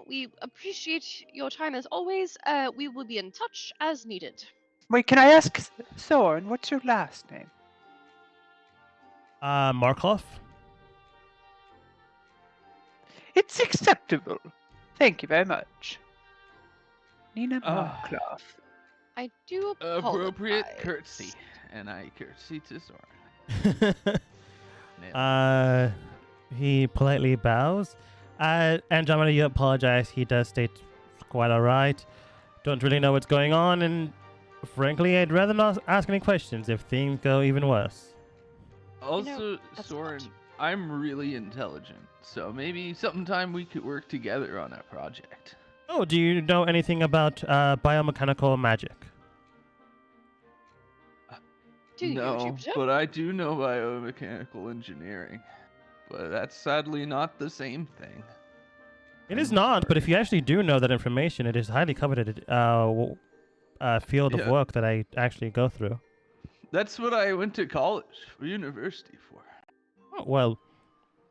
we appreciate your time as always. We will be in touch as needed. Wait, can I ask Soren, what's your last name? Markov? It's acceptable. Thank you very much. Nina Ah. Markloff. I do Appropriate apologize. curtsy. And I curtsy to Soren. He politely bows. Andromeda, you apologize. He does state quite alright. Don't really know what's going on, and frankly, I'd rather not ask any questions if things go even worse. Also, that's Soren, not- I'm really intelligent, so maybe sometime we could work together on a project. Oh, do you know anything about biomechanical magic? Do you, No, Jupiter? but I do know biomechanical engineering. But that's sadly not the same thing. It is I'm not, but sorry. if you actually do know that information, it is highly coveted field of Yeah. work that I actually go through. That's what I went to college or university for. Oh, well,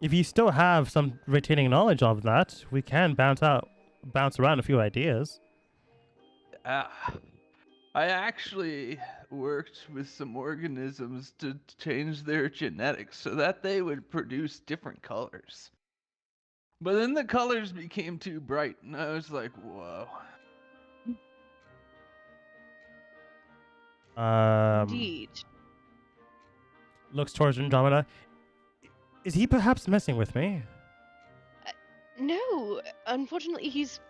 if you still have some retaining knowledge of that, we can bounce around a few ideas. I actually worked with some organisms to change their genetics so that they would produce different colors. But then the colors became too bright, and I was like, whoa. Indeed. Looks towards Andromeda. Is he perhaps messing with me? No, unfortunately, he's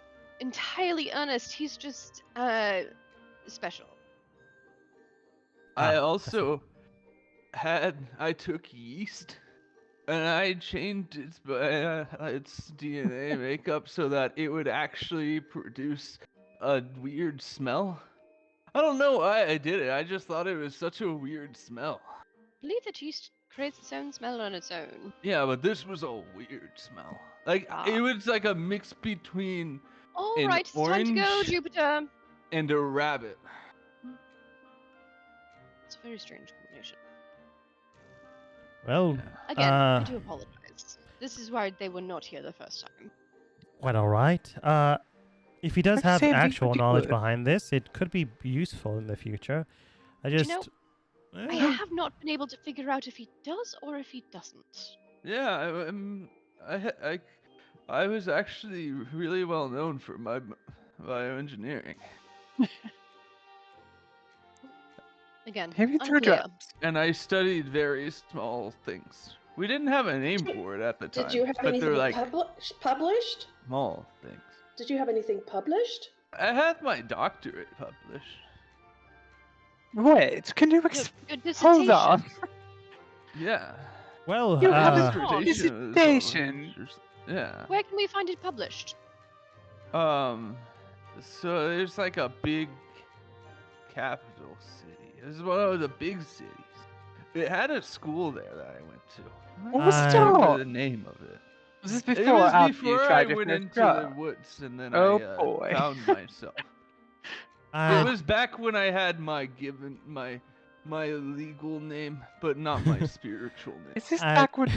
entirely honest. He's just special. I Ah, also I took yeast and I changed its DNA makeup so that it would actually produce a weird smell. I don't know why I did it. I just thought it was such a weird smell. I believe that yeast creates its own smell on its own. Yeah, but this was a weird smell. Like it was like a mix between All an right, it's time to go, orange Jupiter. and a rabbit. It's a very strange combination. Well, Again, I do apologize. This is why they were not here the first time. quite all right. If he does Let's have say we actual pretty knowledge good. behind this, it could be useful in the future. I just, know, I Eh, have not been able to figure out if he does or if he doesn't. Yeah, I was actually really well known for my bioengineering. Again, Have you tried unclear. drugs? And I studied very small things. We didn't have a name for it at the time. Did you have but anything they're like published? small things. Did you have anything published? I had my doctorate published. Wait, can you Your hold dissertation. on? Yeah. well, You have a Dissertation was dissertation. Yeah. Where can we find it published? So there's like a big capital city. It was one of the big cities. It had a school there that I went to. What was I it don't remember all? the name of it. Was this It before or was after you before I tried your went first into drug? the woods, and then Oh, I boy. found myself. uh, It was back when I had my legal name, but not my spiritual name. Is this I- backward?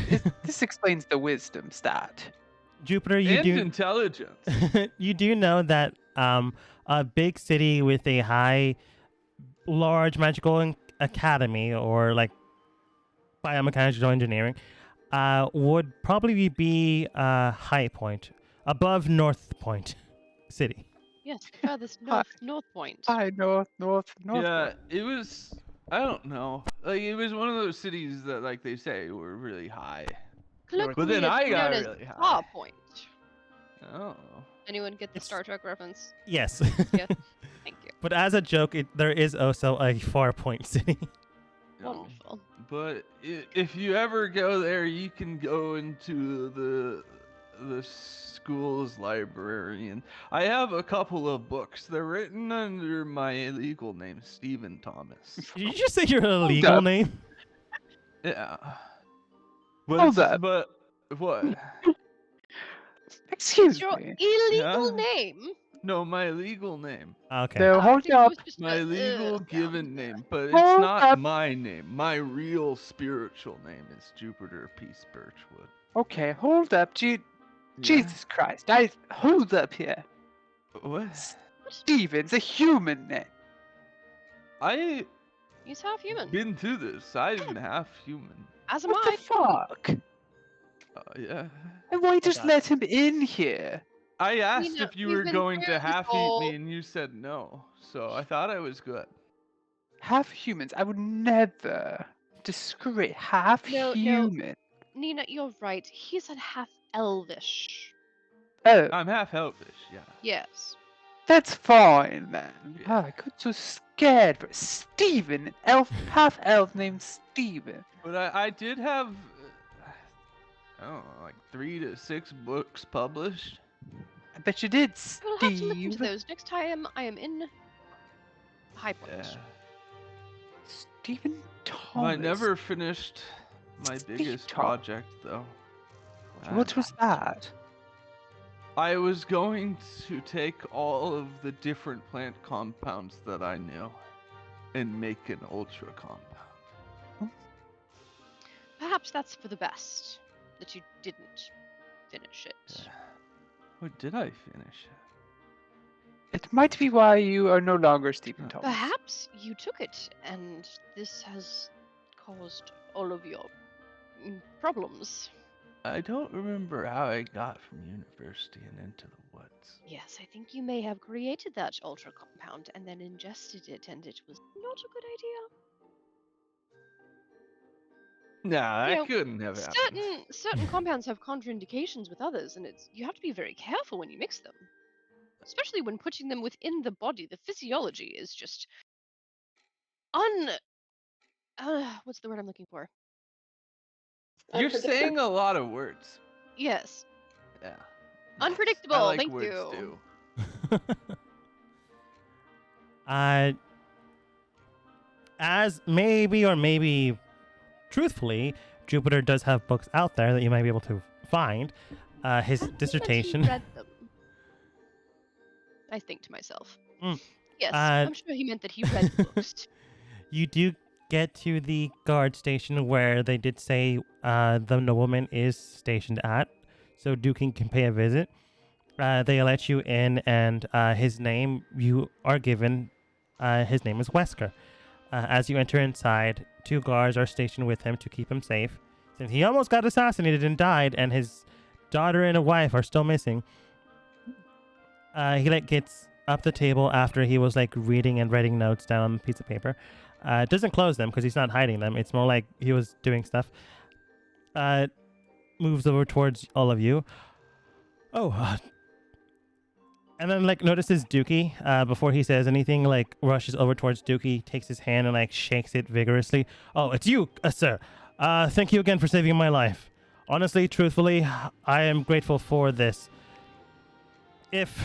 This explains the wisdom stat. Jupiter, you And do intelligence. you do know that a big city with a large magical academy or like biomechanical engineering would probably be High Point, above North Point City. Yes, furthest North Point. Hi, north. Yeah, it was. I don't know. Like it was one of those cities that, like they say, were really high. But then Colloquially, I it's got known as really high. Far Point. Oh. Anyone get the It's- Star Trek reference? Yes. Yeah. Thank you. But as a joke, there is also a Far Point City. No. Wonderful. But if you ever go there, you can go into the school's library, and I have a couple of books. They're written under my legal name, Stephen Thomas. Did you just say your legal up. name? Yeah. But Hold it's- up. But what? Excuse Your me. illegal Yeah? name? No, my legal name. Okay. So I hold think it up. was just My a, legal sound given there. name, but it's Hold not up. my name. My real spiritual name is Jupiter P. Birchwood. Okay, hold up. Yeah. Jesus Christ! Hold up here. What? Steven's a human name. I He's half human. been through this. I'm half human. As am What I. the fuck? Yeah. And why Oh, just God. let him in here? I asked know, if you we've were been going through to this half eat all. me, and you said no. So I thought I was good. Half humans? I would never discriminate. Half No. human. Nina, you're right. He's a half elvish. Oh, I'm half elvish, yeah. Yes. that's fine, man. Yeah. Oh, I got so scared. But Steven, an elf, half elf named Steven. But I did have, I don't know, like 3 to 6 books published. I bet you did, We'll have to look into Steve. those next time I am in High Point. Yeah. Stephen Thomas. I never finished my biggest Tom. project, though. What was that? I was going to take all of the different plant compounds that I knew and make an ultra compound. Perhaps that's for the best that you didn't finish it. Yeah. Or did I finish it? It might be why you are no longer Stephen Thomas. Perhaps you took it, and this has caused all of your problems. I don't remember how I got from university and into the woods. Yes, I think you may have created that ultra compound and then ingested it, and it was not a good idea. Nah, You that know, couldn't have happened. Certain compounds have contraindications with others, and you have to be very careful when you mix them, especially when putting them within the body. The physiology is just what's the word I'm looking for? You're Unpredictable. saying a lot of words. Yes, Yeah. unpredictable. I like Thank words you. too. As maybe truthfully, Jupiter does have books out there that you might be able to find. His He dissertation. read them. I think to myself. Mm. Yes, Uh, I'm sure he meant that he read books. You do get to the guard station where they did say the nobleman is stationed at, so Duke can pay a visit. They let you in, and his name you are given. His name is Wesker. As you enter inside, 2 guards are stationed with him to keep him safe, since he almost got assassinated and died, and his daughter and a wife are still missing. He gets up the table after he was reading and writing notes down on a piece of paper. Doesn't close them because he's not hiding them. It's more like he was doing stuff. Moves over towards all of you. Oh, and then notices Dookie. Before he says anything, rushes over towards Dookie, takes his hand and shakes it vigorously. Oh, it's you, sir. Thank you again for saving my life. Honestly, truthfully, I am grateful for this. If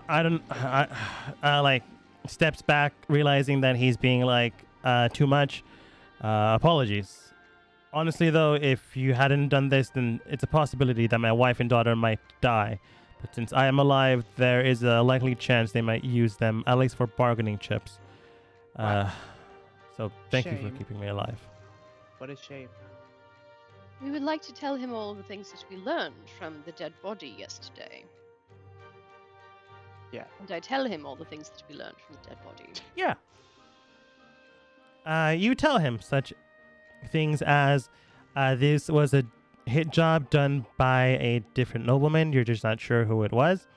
I don't, steps back, realizing that he's being too much. Apologies. Honestly, though, if you hadn't done this, then it's a possibility that my wife and daughter might die. But since I am alive, there is a likely chance they might use them, at least for bargaining chips. So thank you for Shame. keeping me alive. What a shame. We would like to tell him all the things that we learned from the dead body yesterday. Yeah. And I tell him all the things that we learned from the dead body. Yeah. You tell him such things as this was a hit job done by a different nobleman. You're just not sure who it was.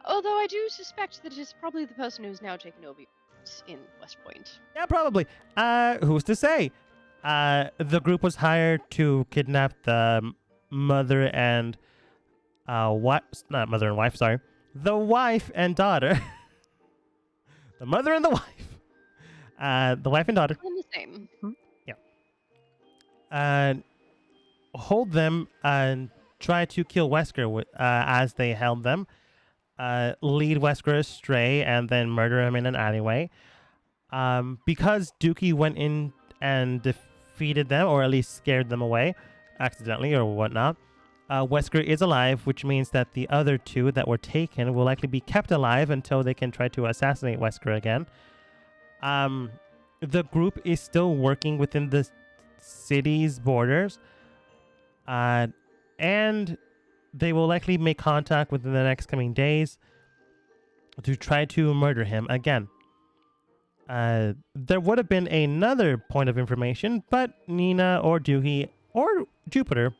Although I do suspect that it is probably the person who's now taken over in West Point. Yeah, probably. Who's to say? The group was hired to kidnap the mother and what? Not mother and wife. Sorry, the wife and daughter. The mother and the wife. The wife and daughter. I'm the same. Hold them and try to kill Wesker as they held them. Lead Wesker astray and then murder him in an alleyway. Because Dookie went in and defeated them, or at least scared them away, accidentally or whatnot, Wesker is alive, which means that the other 2 that were taken will likely be kept alive until they can try to assassinate Wesker again. The group is still working within the city's borders, and and they will likely make contact within the next coming days to try to murder him again. There would have been another point of information, but Nina or Doogie or Jupiter,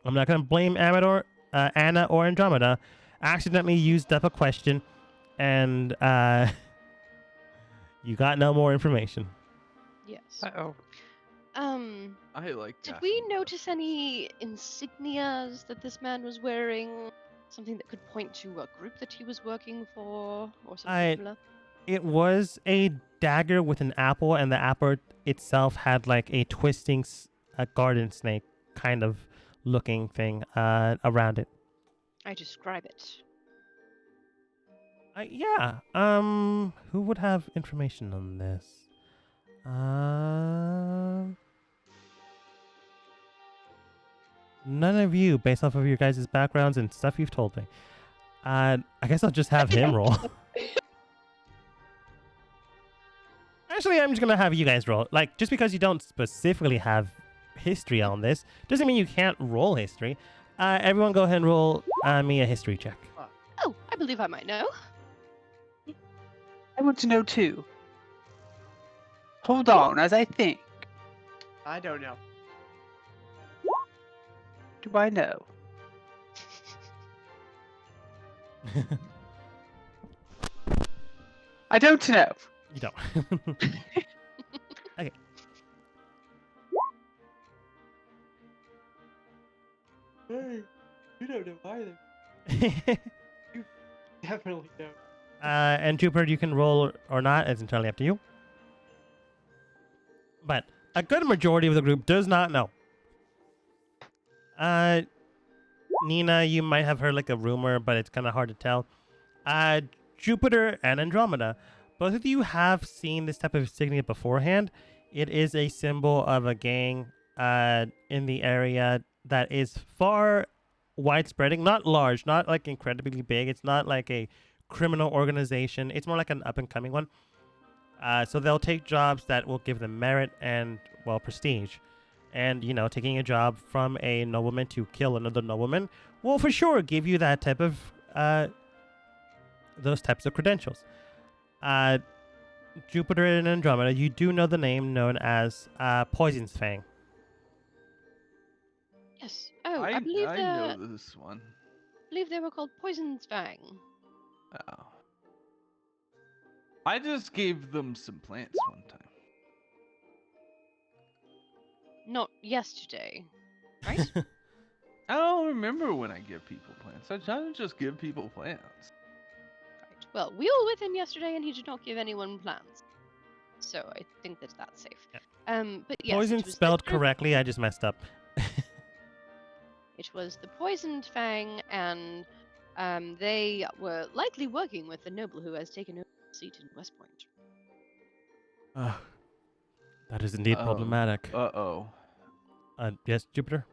I'm not going to blame Amador, Anna or Andromeda, accidentally used up a question, and you got no more information. Yes. Uh-oh. I like Did asking we questions. notice any insignias that this man was wearing? Something that could point to a group that he was working for, or something similar? It was a dagger with an apple, and the apple itself had like a twisting a garden snake kind of looking thing around it. I describe it. Yeah. Who would have information on this? None of you, based off of your guys' backgrounds and stuff you've told me. I guess I'll just have him roll. Actually, I'm just gonna have you guys roll. Like, just because you don't specifically have history on this doesn't mean you can't roll history. Everyone, go ahead and roll me a history check. Oh, I believe I might know. I want to know too. Hold on, as I think. I don't know. Do I know? I don't know. You don't. Okay. Hey, you don't know either. Definitely don't. And Jupiter, you can roll or not. It's entirely up to you. But a good majority of the group does not know. Nina, you might have heard like a rumor, but it's kind of hard to tell. Jupiter and Andromeda, both of you have seen this type of insignia beforehand. It is a symbol of a gang in the area that is far widespreading, not large, not like incredibly big. It's not like a criminal organization. It's more like an up-and-coming one. So they'll take jobs that will give them merit and, well, prestige. And, you know, taking a job from a nobleman to kill another nobleman will for sure give you that type of, those types of credentials. Jupiter and Andromeda, you do know the name known as Poison's Fang. Yes. Oh, I I know this one. believe they were called Poison's Fang. Oh. I just gave them some plants one time. Not yesterday, right? I don't remember when I give people plants. I don't just give people plants. Right. Well, we were with him yesterday, and he did not give anyone plans. So I think that that's safe. Yeah. But yes, Poison it was spelled the group- correctly. I just messed up. It was the Poisoned Fang, and they were likely working with the noble who has taken over the seat in West Point. That is indeed problematic. Uh-oh. Yes, Jupiter?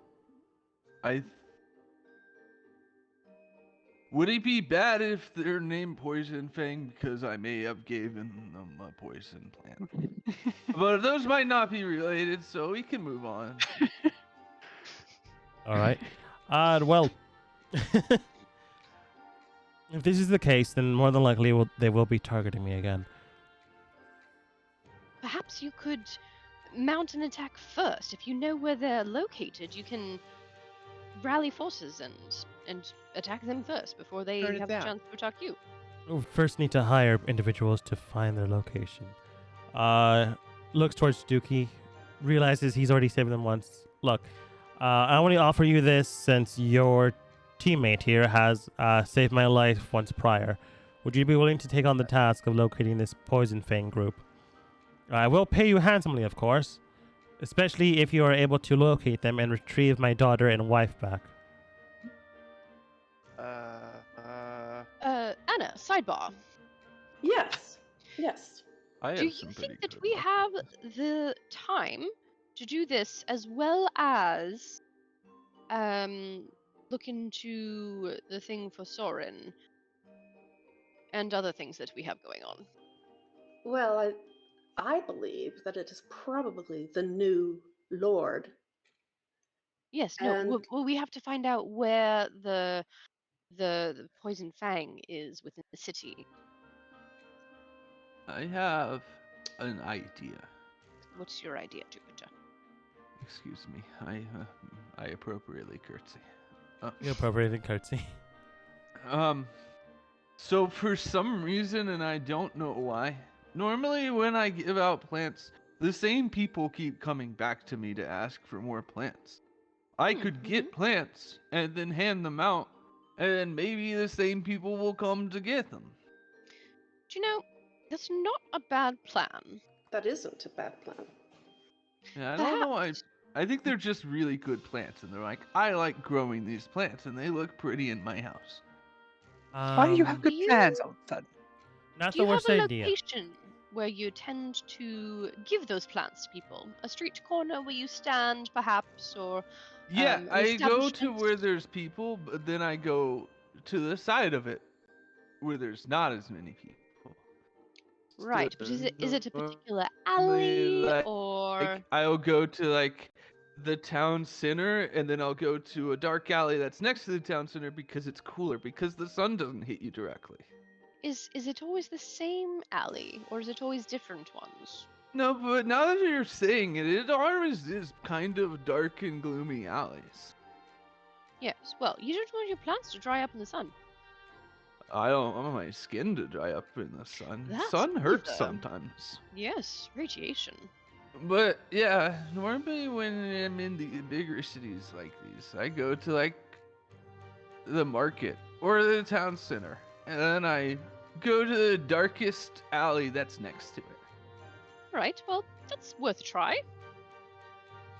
Would it be bad if they're named Poison Fang because I may have given them a poison plant? But those might not be related, so we can move on. All right. Well, if this is the case, then more than likely they will be targeting me again. Perhaps you could mount an attack first. If you know where they're located, you can rally forces and attack them first before they Turn it have a down. chance to attack you. We'll first need to hire individuals to find their location. Looks towards Dookie, realizes he's already saved them once. Look, I only offer you this since your teammate here has saved my life once prior. Would you be willing to take on the task of locating this Poison Fang group? I will pay you handsomely, of course, especially if you are able to locate them and retrieve my daughter and wife back. Anna, sidebar. Yes. Yes. I Do have you some pretty think that good we ones. have the time to do this as well as look into the thing for Soren and other things that we have going on? Well, I believe that it is probably the new Lord Yes, no. And Well, we have to find out where the poison fang is within the city. I have an idea. What's your idea, Jupiter? Excuse me. I appropriately curtsy. You appropriated curtsy. Um. So for some reason, and I don't know why, normally when I give out plants, the same people keep coming back to me to ask for more plants. I could get plants and then hand them out, and then maybe the same people will come to get them. Do you know, that's not a bad plan. that isn't a bad plan. Yeah, I don't know. Perhaps. I think they're just really good plants, and they're like, I like growing these plants, and they look pretty in my house. Why do you have Um, good Do plans you all of a sudden? not do the you have worst a idea. location where you tend to give those plants to people? A street corner where you stand, perhaps, or Yeah, an I go to establishment? where there's people, but then I go to the side of it where there's not as many people. So Right, but is it a particular normally, alley or? I'll go to like the town center, and then I'll go to a dark alley that's next to the town center because it's cooler because the sun doesn't hit you directly. Is it always the same alley, or is it always different ones? No, but now that you're saying it, it always is kind of dark and gloomy alleys. Yes. Well, you don't want your plants to dry up in the sun. I don't want my skin to dry up in the sun. That's Sun hurts either. sometimes. Yes, radiation. But yeah, normally when I'm in the bigger cities like these, I go to like the market or the town center, and then I go to the darkest alley that's next to it. Right. Well, that's worth a try.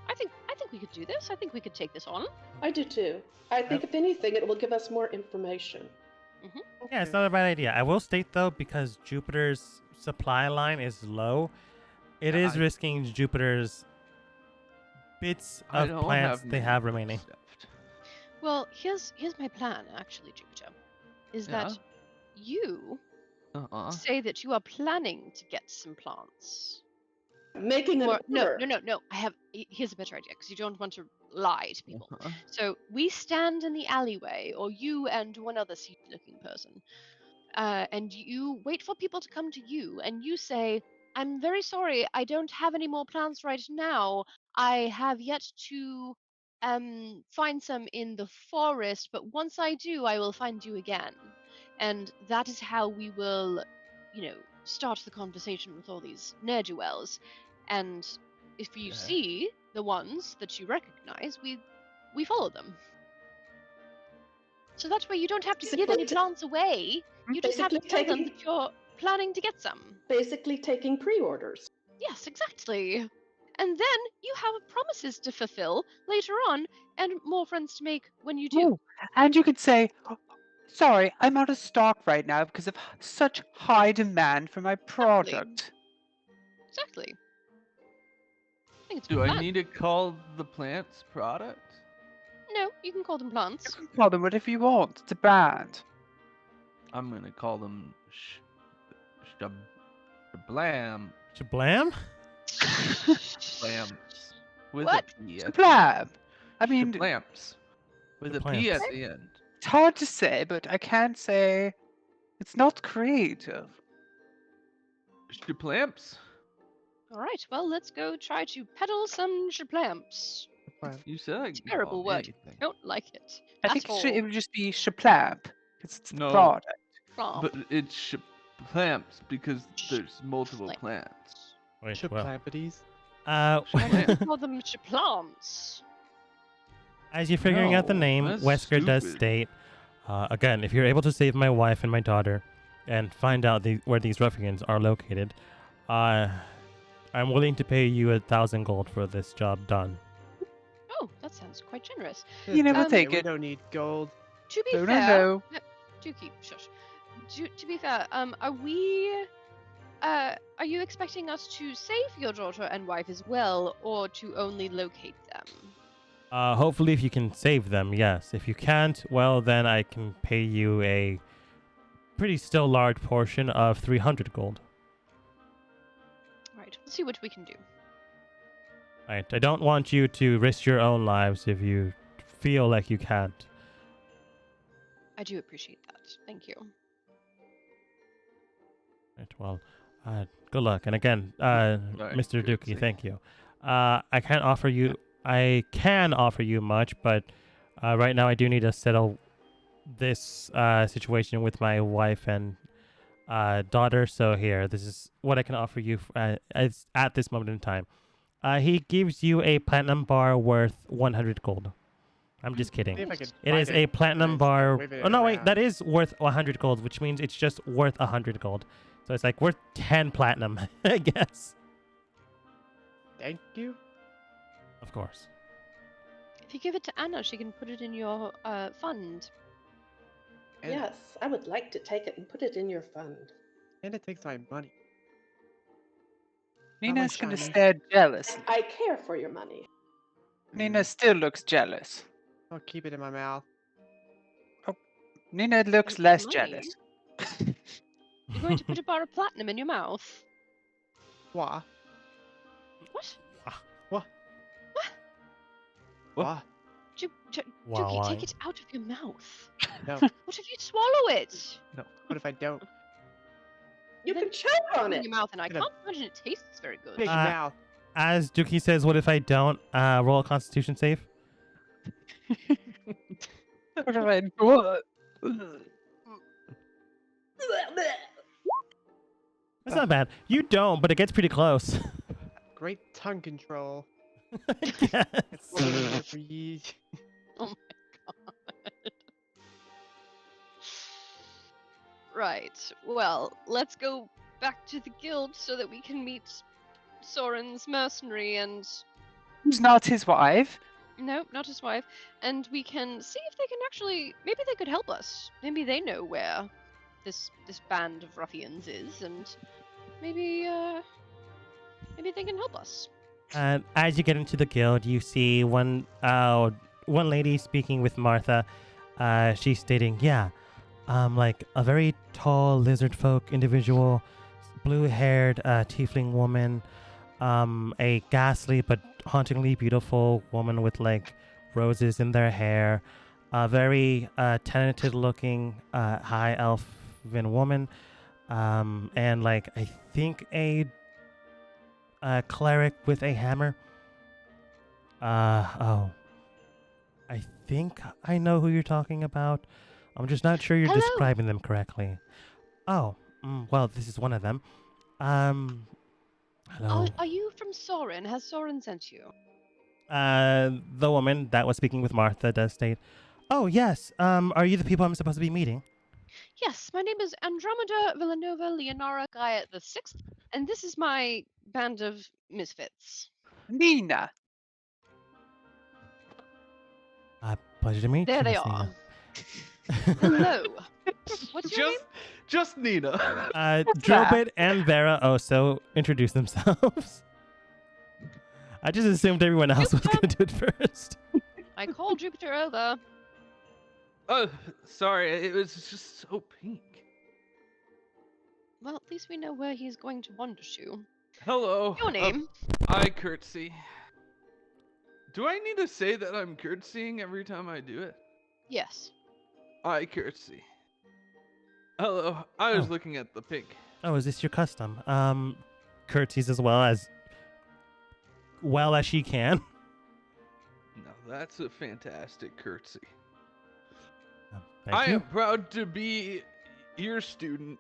I think we could do this. I think we could take this on. I do too. I think if anything, it will give us more information. Yeah, it's not a bad idea. I will state though, because Jupiter's supply line is low, it Yeah, is risking Jupiter's bits I of don't plants have they many have plants remaining. left. Well, here's my plan, actually, Jupiter. Is Yeah. that you Uh-uh. say that you are planning to get some plants? Making an Or no, order. no. Here's a better idea because you don't want to lie to people. Uh-huh. So we stand in the alleyway, or you and one other seedy-looking person, and you wait for people to come to you, and you say, "I'm very sorry, I don't have any more plants right now. I have yet to find some in the forest, but once I do, I will find you again." And that is how we will, start the conversation with all these ne'er-do-wells. And if you Okay. see the ones that you recognize, we follow them. So that way you don't have to give any Basically, plants away. You just have to basically tell them taking that you're planning to get some. basically taking pre-orders. Yes, exactly. And then you have promises to fulfill later on and more friends to make when you do. Oh, and you could say, sorry, I'm out of stock right now because of such high demand for my product. Exactly. I think it's a Do good I plan. need to call the plants product? No, you can call them You plants. can call them whatever you want. It's a brand. I'm gonna call them Shablam. Shablam? Shablamps. With What? a P at Shablam. I mean, Shablamps. With a P at Shablamps. the end. it's hard to say, but I can't say it's not creative. Shablamps? All right, well, let's go try to peddle some shaplamps. You said I can Terrible call 'em word. anything. Don't like it. I think At all. it would just be Shaplamp because it's the No. product. Plump. But it's Shablamps because there's multiple Shaplamps. plants. Wait, well. Chiplampities. I Shaplamp. can call them shaplamps. As you're figuring out the No, name, that's Wesker does stupid. state, again, if you're able to save my wife and my daughter and find out where these ruffians are located, I'm willing to pay you 1,000 gold for this job done. Oh, that sounds quite generous. You know, we'll Um, take We it. don't need gold. To be No, fair, no. do keep shush. To be fair, are you expecting us to save your daughter and wife as well, or to only locate them? Hopefully, if you can save them, yes. If you can't, well, then I can pay you a pretty still large portion of 300 gold. Right, we'll see what we can do. Right. I don't want you to risk your own lives if you feel like you can't. I do appreciate that. Thank you. Right. Well, good luck. And again, Mr. Dookie, curtsy. thank you. I can't offer you. I can offer you much, but right now I do need to settle this situation with my wife and daughter. So here, this is what I can offer you at this moment in time. He gives you a platinum bar worth 100 gold. I'm just kidding. See if I can It find is a platinum and start bar. waving Oh it no, wait, that around. is worth 100 gold, which means it's just worth 100 gold. So it's like worth 10 platinum, I guess. Thank you. Of course. If you give it to Anna, she can put it in your fund. And, Yes, I would like to take it and put it in your fund. and it takes my money. Nina's gonna shiny. stare jealous. I care for your money. Nina still looks jealous. I'll keep it in my mouth. Nina looks It's less money. jealous. You're going to put a bar of platinum in your mouth? Why? What? What? What? Why? Wow, Dookie, why? take it out of your mouth. No. What if you swallow it? What if I don't? You Then can choke on in it. your mouth, and I Gonna- can't imagine it tastes very good. Big Uh, mouth. As Dookie says, what if I don't roll a Constitution save? What do I do? That's not bad. You don't, but it gets pretty close. Great tongue control. I guess. What am I gonna breathe? Oh my god. Right. Well, let's go back to the guild so that we can meet Soren's mercenary and Who's not his wife? no, not his wife, and we can see if they can actually. Maybe they could help us. Maybe they know where this band of ruffians is, and maybe maybe they can help us. And as you get into the guild, you see one lady speaking with Martha. She's stating, "Yeah, like a very tall lizard folk individual, blue-haired tiefling woman, a ghastly but hauntingly beautiful woman with like roses in their hair, a very talented-looking high elfin woman, and like I think a cleric with a hammer. Oh, I think I know who you're talking about. I'm just not sure you're Hello. describing them correctly. Oh, well, this is one of them. Hello. Are you from Soren? Has Soren sent you? The woman that was speaking with Martha does state, "Oh yes. Are you the people I'm supposed to be meeting?" Yes, my name is Andromeda Villanova Leonara Gaia the Sixth, and this is my band of misfits. Nina. Pleasure to meet There you, they Miss are. Nina. Hello. What's your name? Just Nina. What's that? Drobit and Vera also introduce themselves. I just assumed everyone else was going to do it first. I called Jupiter over. Oh, sorry, it was just so pink. Well, at least we know where he's going to wander to. Hello. Your name? I curtsy. Do I need to say that I'm curtsying every time I do it? Yes. I curtsy. Hello. I was Oh. looking at the pink. Oh, is this your custom? Curtsies as well as she can. Now that's a fantastic curtsy. Thank I you. am proud to be your student.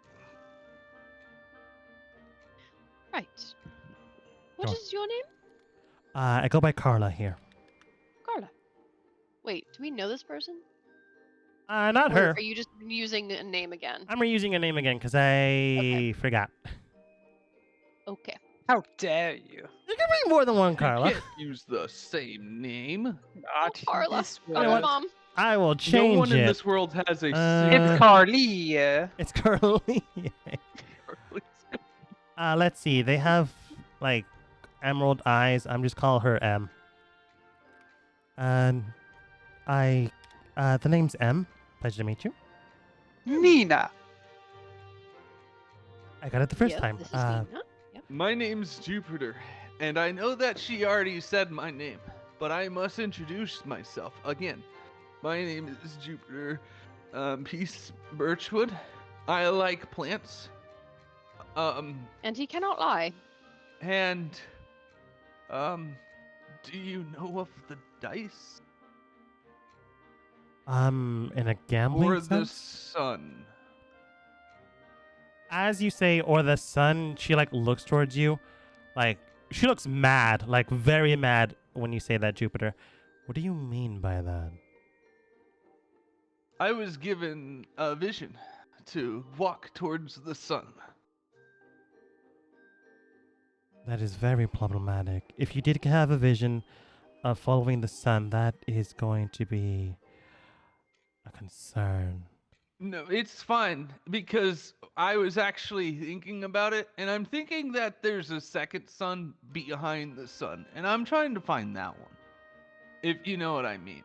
Right. What Sure. is your name? I go by Carla here. Carla. Wait, do we know this person? Not Or her. are you just using a name again? I'm reusing a name again because I forgot. Okay. How dare you? There can be more than one You Carla. can't use the same name. Not in Carla. this Go know to what? world. Mom. I will No change one it. in this world has a It's Carly. It's Carly. Let's see. They have like emerald eyes. I'm just call her M. And the name's M. Pleasure to meet you. Nina. I got it the first Yes, time. This is Nina. Yep. My name's Jupiter, And I know that she already said my name, but I must introduce myself again. My name is Jupiter Peace Birchwood. I like plants. And he cannot lie. And do you know of the dice In a gambling or the sense? sun? As you say, or the sun, she like looks towards you, like she looks mad, like very mad when you say that, Jupiter. What do you mean by that? I was given a vision to walk towards the sun. That is very problematic. If you did have a vision of following the sun, that is going to be a concern. No, it's fine because I was actually thinking about it, and I'm thinking that there's a second sun behind the sun, and I'm trying to find that one. If you know what I mean.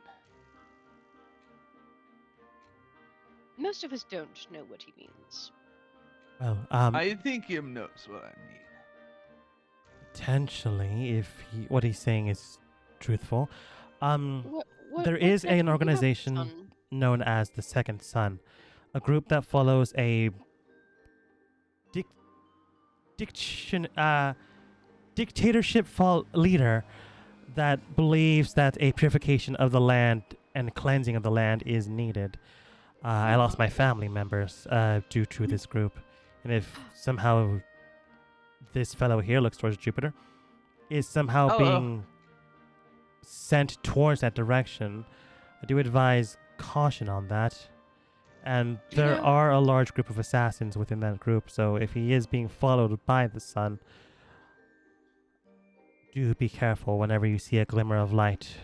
Most of us don't know what he means. Well, I think him knows what I mean. potentially, if what he's saying is truthful. There What is connection do you an have with the organization sun? known as the Second Sun, a group that follows a diction, dictatorship leader that believes that a purification of the land and cleansing of the land is needed. I lost my family members due to this group, and if somehow this fellow here looks towards Jupiter, is somehow Hello. being sent towards that direction, I do advise caution on that. And there Yeah. are a large group of assassins within that group, so if he is being followed by the sun, do be careful whenever you see a glimmer of light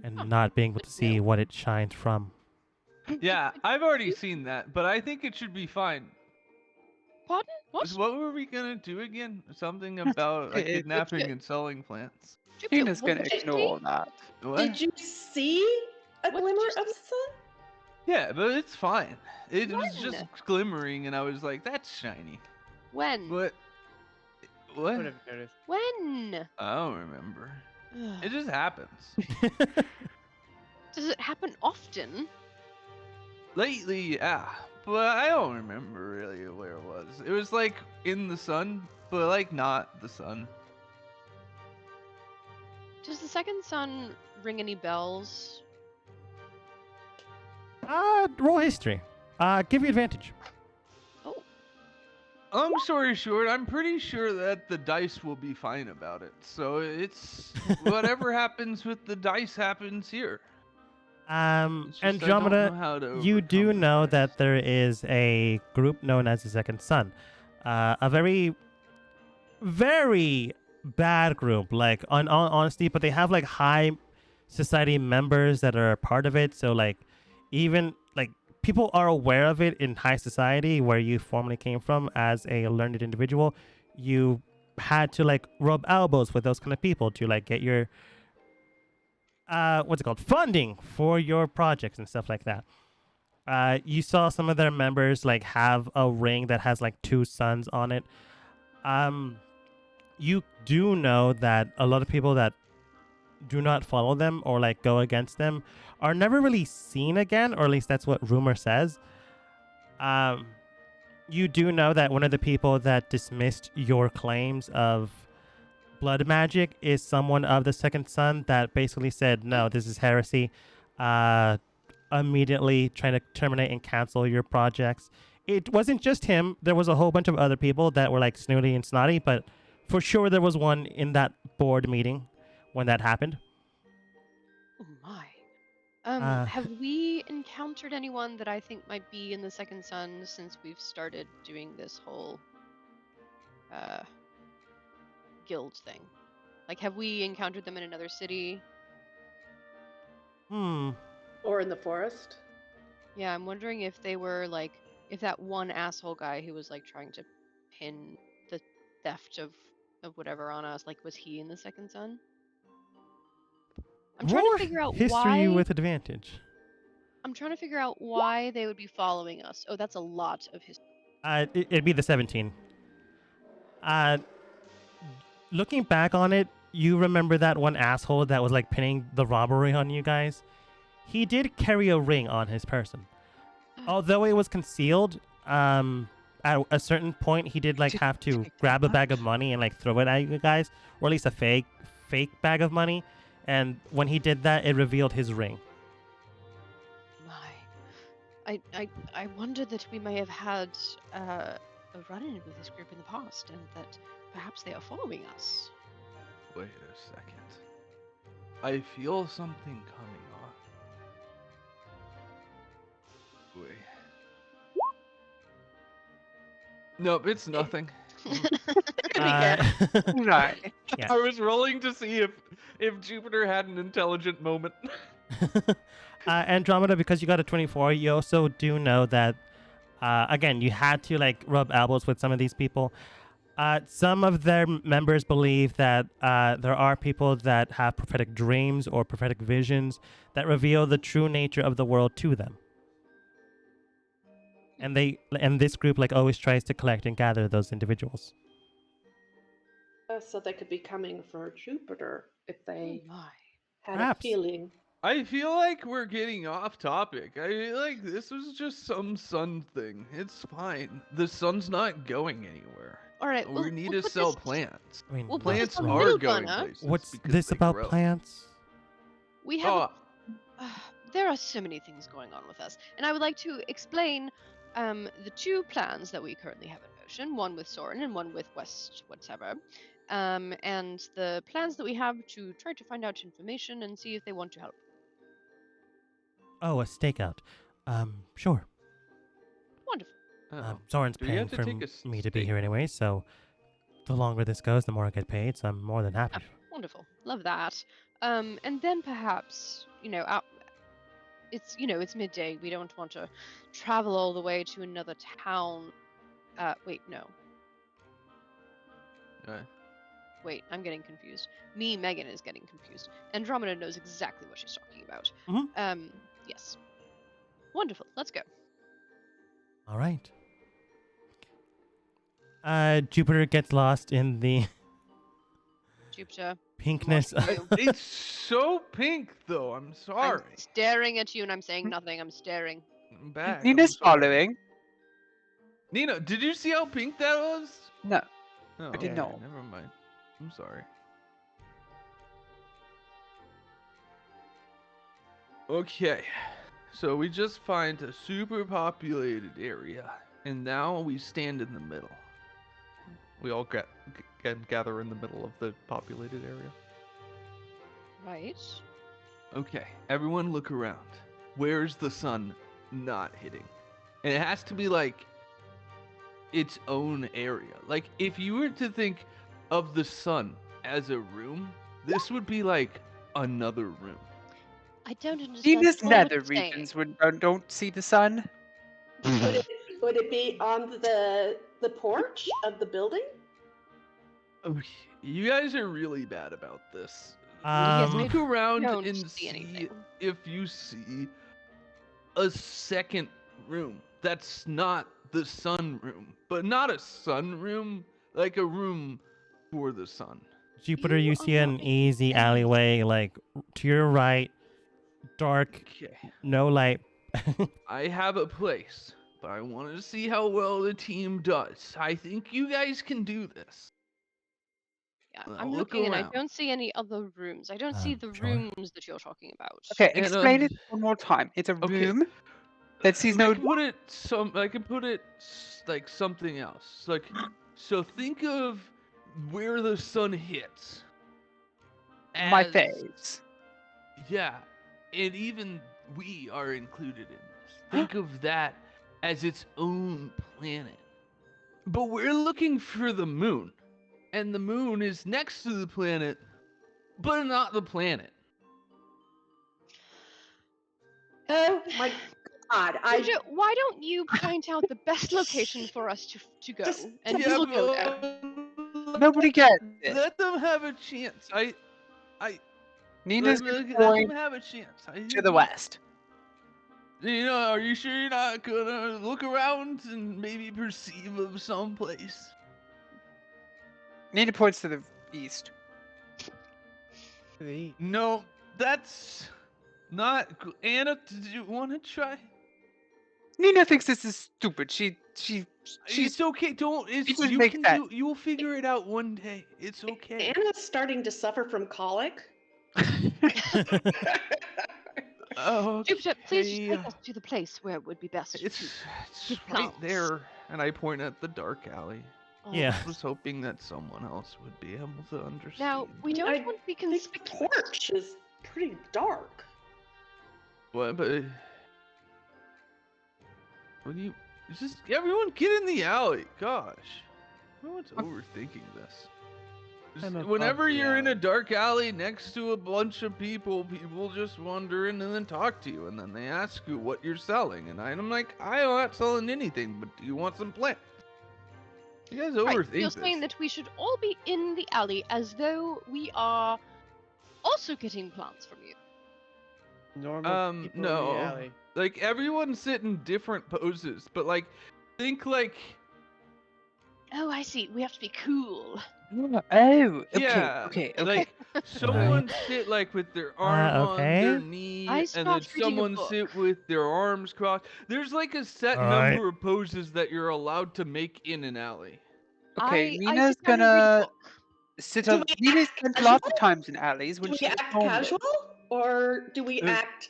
and not being able to see what it shines from. Yeah, I've already seen that, but I think it should be fine. Pardon? What? What were we gonna do again? Something about okay, kidnapping and selling plants. Jupiter, Tina's gonna what did ignore that. What? Did you see a What did glimmer you of the sun? Yeah, but it's fine. It was When? just glimmering, and I was like, "That's shiny." When? What? What? Would have noticed. When? I don't remember. It Ugh. just happens. Does it happen often? Lately, yeah, but I don't remember really where it was. It was like in the sun, but like not the sun. Does the second sun ring any bells? Roll history. Give you advantage. Oh, Long story short, I'm pretty sure that the dice will be fine about it. So it's whatever happens with the dice happens here. It's just I don't Andromeda, know how to you do overcome the know dice. that there is a group known as the Second Sun. A very, very bad group, like on honesty, but they have like high society members that are a part of it. So like even like people are aware of it in high society where you formerly came from as a learned individual. You had to like rub elbows with those kind of people to like get your what's it called, funding for your projects and stuff like that. You saw some of their members like have a ring that has like two suns on it. You do know that a lot of people that do not follow them or like go against them are never really seen again, or at least that's what rumor says. You do know that one of the people that dismissed your claims of blood magic is someone of the Second Sun that basically said, no, this is heresy. Immediately trying to terminate and cancel your projects. It wasn't just him. There was a whole bunch of other people that were like snooty and snotty, but for sure there was one in that board meeting when that happened. oh my. Uh, Have we encountered anyone that I think might be in the second sun since we've started doing this whole guild thing? Like, have we encountered them in another city? Or in the forest? Yeah, I'm wondering if they were like, if that one asshole guy who was like trying to pin the theft of whatever on us, like, was he in the second sun? I'm trying roll to figure out history why. with advantage. I'm trying to figure out why they would be following us. Oh, that's a lot of history. It'd be the 17. looking back on it, you remember that one asshole that was like pinning the robbery on you guys? He did carry a ring on his person. Although it was concealed, at a certain point he did like Did have to take grab a bag much? of money and like throw it at you guys, or at least a fake bag of money. And when he did that, it revealed his ring. My, I wondered that we may have had a run-in with this group in the past, and that perhaps they are following us. Wait a second. I feel something coming on. Wait. Nope, it's nothing. Uh, Right. Yeah. I was rolling to see if Jupiter had an intelligent moment. Andromeda, because you got a 24, you also do know that, again, you had to like rub elbows with some of these people. Some of their members believe that there are people that have prophetic dreams or prophetic visions that reveal the true nature of the world to them. And this group like always tries to collect and gather those individuals. So they could be coming for Jupiter if they My. had Perhaps. a feeling. I feel like we're getting off topic. I feel like this was just some sun thing. It's fine. The sun's not going anywhere. All right, We we'll, need we'll to put sell this, plants. I mean, We'll put this Plants on are middle going burner. places. what's because this they about grow. plants? We have. Oh, There are so many things going on with us, and I would like to explain the two plans that we currently have in motion. One with Soren and one with West whatever. And the plans that we have to try to find out information and see if they want to help. Oh, a stakeout. Sure. Wonderful. oh. Soren's Do you paying have to for take a me to be stake? here anyway, so the longer this goes, the more I get paid. So I'm more than happy. Wonderful. Love that. And then perhaps, it's midday. We don't want to travel all the way to another town. Wait, no. Wait, I'm getting confused. Megan is getting confused. Andromeda knows exactly what she's talking about. Mhm. Yes. Wonderful. Let's go. All right. Jupiter gets lost in the Jupiter, pinkness. I'm watching you. It's so pink, though. I'm sorry. I'm staring at you and I'm saying nothing. I'm staring. I'm back. Nina's I'm sorry. following. Nina, did you see how pink that was? No. Oh, I didn't okay, know. Never mind. I'm sorry. Okay, so we just find a super populated area, and now we stand in the middle. We all gather in the middle of the populated area. Right. Okay, everyone look around. Where's the sun not hitting? And it has to be like its own area. Like if you were to think of the sun as a room, this would be like another room. I don't understand. Nina's at all what nether you're saying. regions don't see the sun. Would it be on the porch of the building? Okay, you guys are really bad about this. Yes, Look around don't and see see anything. if you see a second room that's not the sun room, but not a sun room, like a room for the sun. Jupiter, You you are see an not easy making any alleyway, like to your right, dark, Okay, no light. I have a place, but I want to see how well the team does. I think you guys can do this. Yeah, Now I'm look looking and I around. don't see any other rooms. I don't see the Sure. rooms that you're talking about. Okay, And, explain it one more time. It's a okay. room that sees no. I can put it like something else. Like, so think of where the sun hits. My as- face. Yeah, and even we are included in this. Think of that as its own planet. But we're looking for the moon, and the moon is next to the planet, but not the planet. Oh my God! Jojo, why don't you point out the best location for us to go, Just- and we Yeah, will go there. but Nobody gets it. let them have a chance. Nina's let them going have a chance. to the west. You know, are you sure you're not gonna look around and maybe perceive of someplace? Nina points to the East. To the east. No, that's not. Anna, did you want to try? Nina thinks this is stupid. She's It's okay. Don't. It's just you makes can sense. do. You will figure it out one day. It's okay. Anna's starting to suffer from colic. Jupiter, please just Okay. take us to the place where it would be best to. It's Good right plants. there, and I point at the dark alley. Oh. Yeah. I was hoping that someone else would be able to understand. Now, we don't I want to be I think the conspicuous. porch is pretty dark. What? But when you just everyone get in the alley. Gosh, everyone's overthinking this. Just I'm above whenever the you're in a alley. dark alley next to a bunch of people, people just wander in and then talk to you, and then they ask you what you're selling, and I'm like, I'm not selling anything, but do you want some plant? You guys Right, overthink you're this. saying that we should all be in the alley as though we are also getting plants from you. Normal people in no. the alley. Like everyone sit in different poses, but like think like Oh, I see. We have to be cool. Oh, okay, yeah, okay. like someone sit like with their arm on their okay. knee, I and then stopped reading a someone book. sit with their arms crossed. There's like a set Alright. number of poses that you're allowed to make in an alley. Okay, I Nina's sit down and read a gonna book. sit Do on. we Nina act spends casual? lots of times in alleys when Do we she's act homeless. casual, or do we Uh, act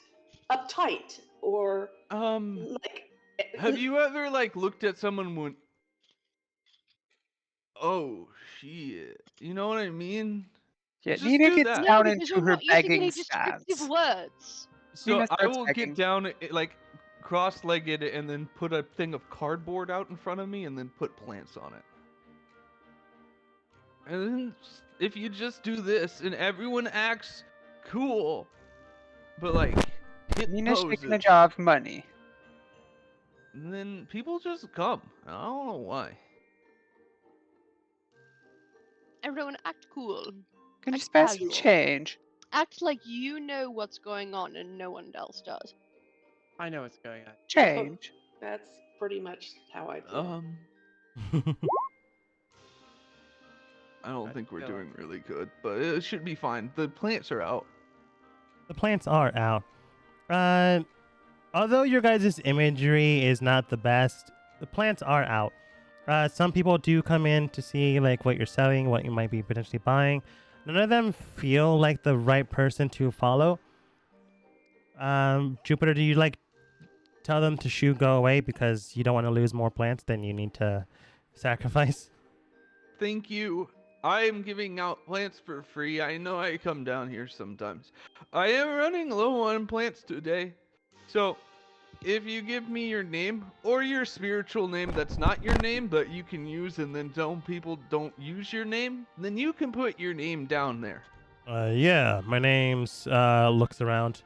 uptight, or like? Have you ever like looked at someone and went, "Oh shit," you know what I mean? Yeah, Just Nina do gets that. No, down because into you're her not using begging any descriptive stance. words. So Nina I starts will begging. get down, like cross-legged, and then put a thing of cardboard out in front of me, and then put plants on it. And then if you just do this, and everyone acts cool, but like hit Nina's poses, taking a job for money. and then people just come. I don't know why. Everyone act cool. Can you Act spare some casual. change? Act like you know what's going on and no one else does. I know what's going on. Change. That's pretty much how I feel. I don't I'd think we're feel doing like- really good, but it should be fine. The plants are out. The plants are out. Although your guys' imagery is not the best, the plants are out. Some people do come in to see like what you're selling, what you might be potentially buying. None of them feel like the right person to follow. Jupiter, do you like tell them to go away because you don't want to lose more plants than you need to sacrifice? Thank you. I am giving out plants for free. I know I come down here sometimes. I am running low on plants today. So, if you give me your name or your spiritual name that's not your name but you can use and then people don't use your name, then you can put your name down there. Yeah, my name's looks around.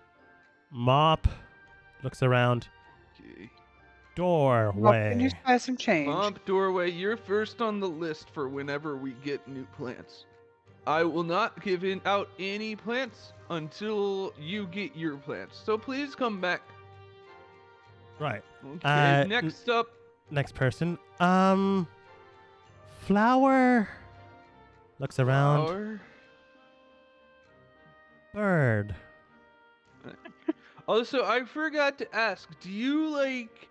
Mop looks around. Okay. Well, can Doorway. you spare some change? Mop Doorway, you're first on the list for whenever we get new plants. I will not give out any plants until you get your plants. So please come back. Right. Okay, next up. Next person. Flower. Looks around. Flower. Bird. Also, I forgot to ask, do you like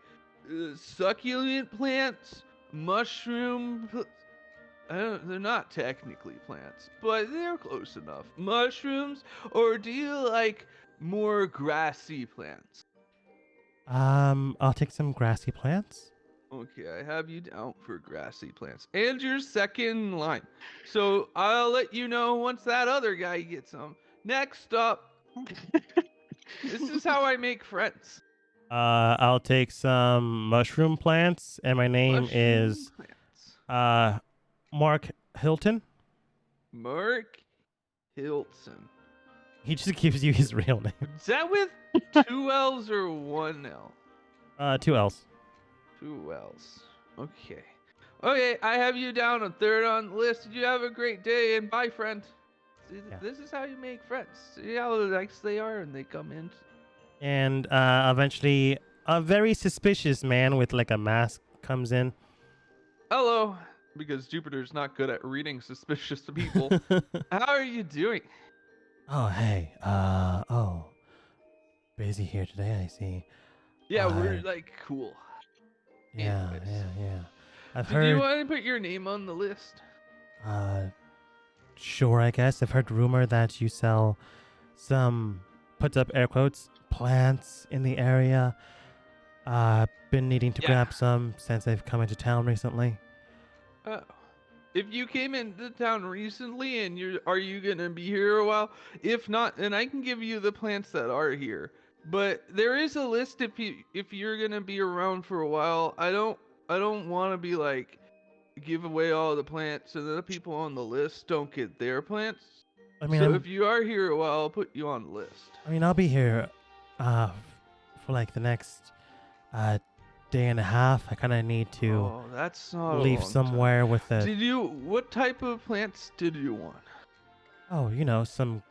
succulent plants? Mushroom? They're not technically plants, but they're close enough. Mushrooms? Or do you like more grassy plants? I'll take some grassy plants. Okay, I have you down for grassy plants. And your second in line. So I'll let you know once that other guy gets them. Next up. This is how I make friends. I'll take some mushroom plants, and my name Mushroom is plants. Mark Hilton. Mark Hilton. He just gives you his real name. Is that with two L's or one L? 2 L's. Two L's. Okay. Okay, I have you down a third on the list. Did you have a great day? And bye, friend. See, Yeah. this is how you make friends. See how nice they are and they come in. And eventually, a very suspicious man with like a mask comes in. Hello. because Jupiter's not good at reading suspicious people. How are you doing? Oh, hey. Busy here today, I see. Yeah, we're I like cool. yeah, Anyways. yeah, yeah. I've Did you heard want to put your name on the list? uh sure, I guess. I've heard rumor that you sell some, puts up air quotes, plants in the area. Been needing to Yeah. grab some since I've come into town recently. Oh. If you came into town recently and are you gonna be here a while? If not, then I can give you the plants that are here. But there is a list if you're gonna be around for a while. I don't want to be like give away all the plants and the people on the list don't get their plants. I mean, So if you are here a while, I'll put you on the list. I'll be here uh for like the next uh day and a half. I kind of need to Oh, that's not a leave long somewhere time. with a What type of plants did you want? some,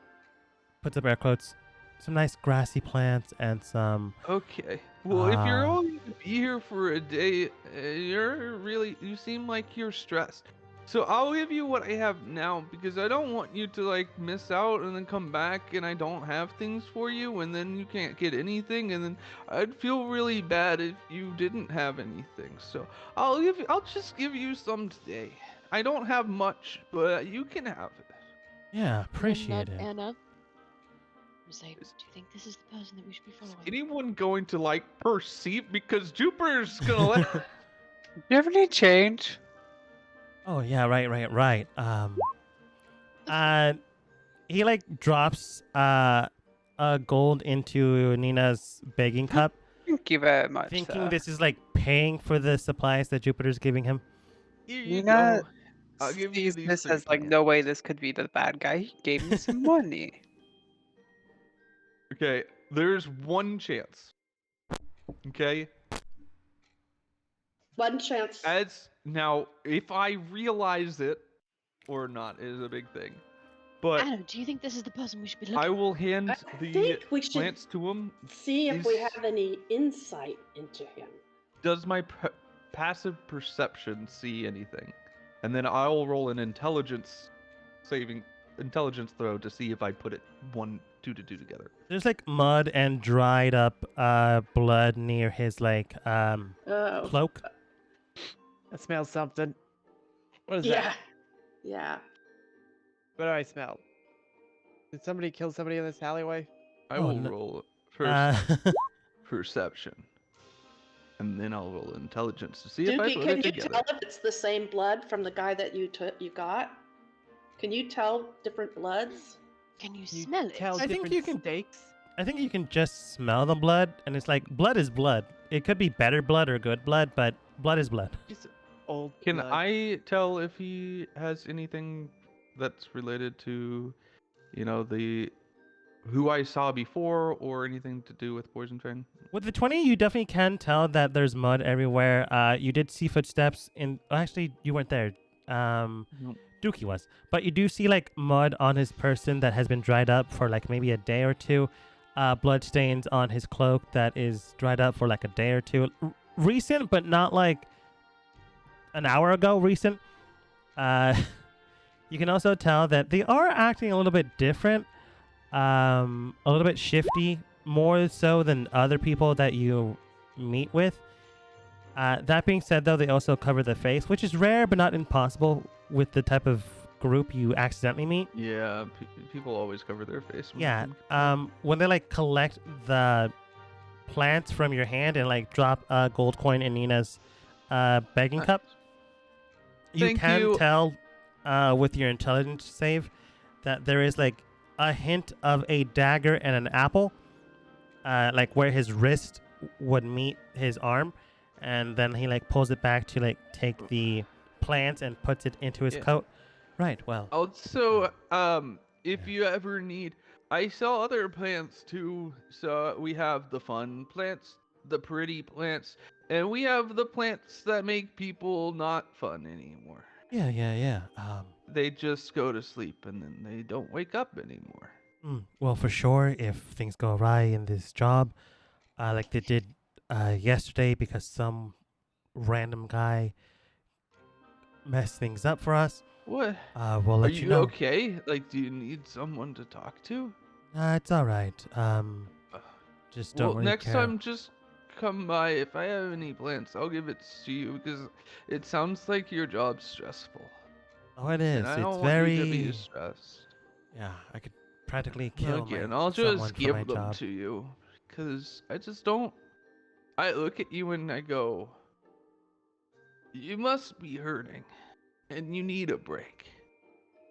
puts up air quotes, some nice grassy plants and some Okay. Well, if you're Ah. only gonna be here for a day, you seem like you're stressed. So I'll give you what I have now because I don't want you to like miss out and then come back and I don't have things for you and then you can't get anything and then I'd feel really bad if you didn't have anything. So I'll just give you some today. I don't have much, but you can have it. yeah, And then appreciate it. Anna was like, "Do you think this is the person that we should be Is following?" anyone going to like perceive because Jupiter's gonna let You ever need change? Oh yeah, right. Uh, he like drops a gold into Nina's begging cup, Thank you very much, thinking sir. this is like paying for the supplies that Jupiter's giving him. Here you Nina go. I'll give you sees these this 3 as like, plants. no way this could be the bad guy. He gave me some money. Okay, there's one chance. Okay? One chance. As now, if I realize it or not is a big thing. But Anna, do you think this is the person we should be looking? I will hand I the think we should plants to him. see if we Is- have any insight into him. Does my passive perception see anything? And then I'll roll an intelligence throw to see if I put it 2 to 2 together. There's like mud and dried up blood near his like Oh, cloak. I smell something. What is yeah, that? yeah. What do I smell? Did somebody kill somebody in this alleyway? I Oh, will no- roll first Uh, perception. And then I'll roll intelligence to see if I Dookie, put can it you together. tell if it's the same blood from the guy that you got? Can you tell different bloods? Can you You smell it? tell I think different you can- steaks? I think you can just smell the blood, and it's like blood is blood. It could be better blood or good blood, but blood is blood. Just old Can blood. I tell if he has anything that's related to, the who I saw before or anything to do with Poison Train? With the 20, you definitely can tell that there's mud everywhere. You did see footsteps in. Actually, you weren't there. Nope. Dookie was, but you do see like mud on his person that has been dried up for like maybe a day or two. Blood stains on his cloak that is dried up for like a day or two. Recent, but not like an hour ago. Recent. You can also tell that they are acting a little bit different. A little bit shifty, more so than other people that you meet with. That being said, though, they also cover the face, which is rare but not impossible with the type of group you accidentally meet. Yeah, people always cover their face. when Yeah. they- When they like collect the plants from your hand and like drop a gold coin in Nina's begging cup, you Thank can you. tell with your intelligence save that there is like a hint of a dagger and an apple, like where his wrist would meet his arm, and then he like pulls it back to like take the plants and puts it into his Yeah. coat. Right. Well. Also, if you ever need, I sell other plants too. So we have the fun plants, the pretty plants, and we have the plants that make people not fun anymore. Yeah. They just go to sleep and then they don't wake up anymore. Well, for sure, if things go awry in this job, like they did yesterday, because some random guy mess things up for us, What? we'll Are let you you know. okay? Like, do you need someone to talk to? It's all right. Just don't Well, really next care. time, just come by. If I have any plans, I'll give it to you because it sounds like your job's stressful, Oh, it is. and I It's don't want you to be very. stressed. Yeah, I could practically kill Again, I'll someone just for my give them job. to you because I just don't. I look at you and I go, you must be hurting, and you need a break.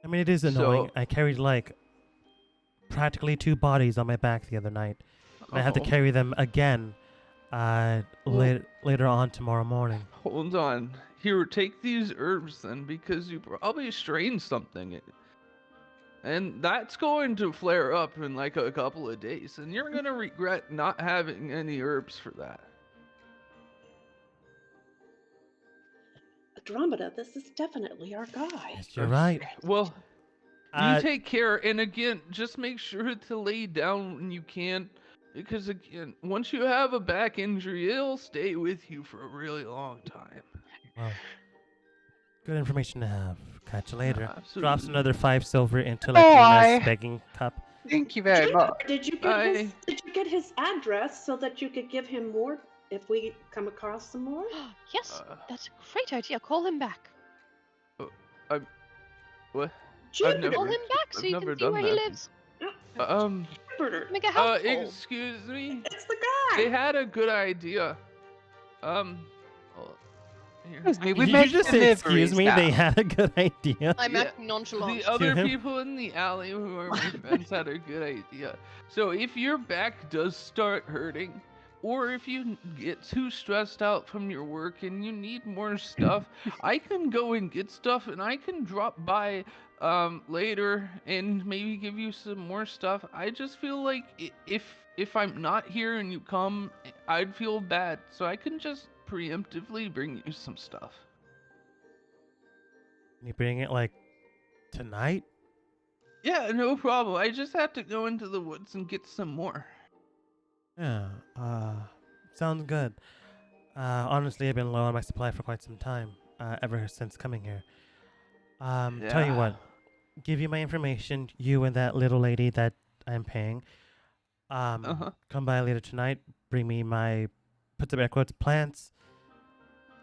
I mean, it is annoying. So, I carried like practically 2 bodies on my back the other night, and I have to oh, carry them again Well, later on tomorrow morning. hold on. Here, take these herbs then, because you probably strained something. And that's going to flare up in like a couple of days, and you're gonna regret not having any herbs for that. Andromeda, this is definitely our guy. Yes, you're right. Well, you Uh, take care, and again, just make sure to lay down when you can, because again, once you have a back injury, it'll stay with you for a really long time. well, good information to have. Catch you later. Drops Absolutely. another 5 silver into like Bye. Luna's begging cup. Thank you very much. Did you get his address so that you could give him more if we come across some more? Yes, Uh, that's a great idea. Call him back. what? Jupiter. Call him back so I've you never can see done where he that. lives. Jupiter. Make a house call. Excuse me. It's the They guy. had a good idea. Oh, here. Excuse me, we Did make you just say, excuse deliveries me, now. they had a good idea? I'm Yeah, acting nonchalant. The other him. people in the alley who are my friends had a good idea. So if your back does start hurting, or if you get too stressed out from your work and you need more stuff, I can go and get stuff and I can drop by later and maybe give you some more stuff. I just feel like if I'm not here and you come, I'd feel bad. So I can just preemptively bring you some stuff. Can you bring it like tonight? Yeah, no problem. I just have to go into the woods and get some more. Yeah, sounds good. Honestly, I've been low on my supply for quite some time, ever since coming here. Tell you what, give you my information, you and that little lady that I'm paying. Come by later tonight, bring me my, put some air quotes, plants.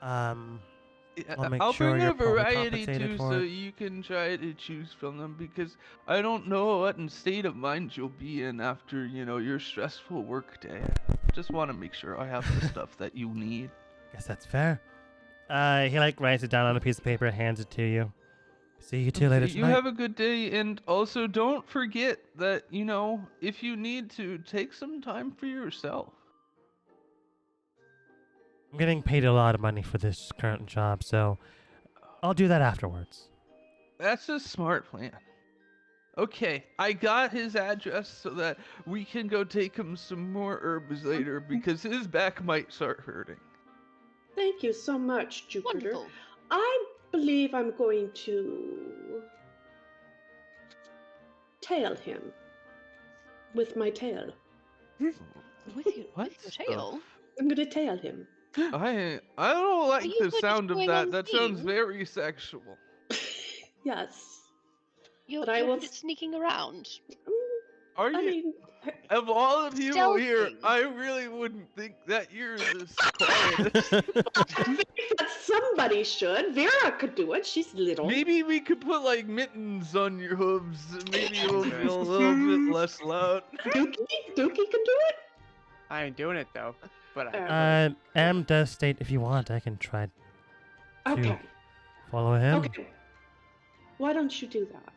I'll make I'll sure bring you're a probably variety compensated too, for so it. you can try to choose from them because I don't know what state of mind you'll be in after your stressful work day. Just want to make sure I have the stuff that you need. Guess that's fair. He like writes it down on a piece of paper and hands it to you. See you two later Okay, you tonight. have a good day, and also don't forget that if you need to, take some time for yourself. I'm getting paid a lot of money for this current job, so I'll do that afterwards. That's a smart plan. Okay, I got his address so that we can go take him some more herbs later because his back might start hurting. Thank you so much, Jupiter. Wonderful. I believe I'm going to tail him with my tail. With your tail. I'm going to tail him. I don't like you the two just sound of going that. on That sounds theme? very sexual. Yes. You're, But I you're will good at sneaking around. Are I you? mean, Of all the people here, Stealthing. I really wouldn't think that you're this quiet. I think that somebody should. Vera could do it. She's little. Maybe we could put like mittens on your hooves. Maybe it'll feel a little bit less loud. Dookie can do it. I ain't doing it though. But M does state if you want, I can try to Okay. follow him. Okay. Why don't you do that?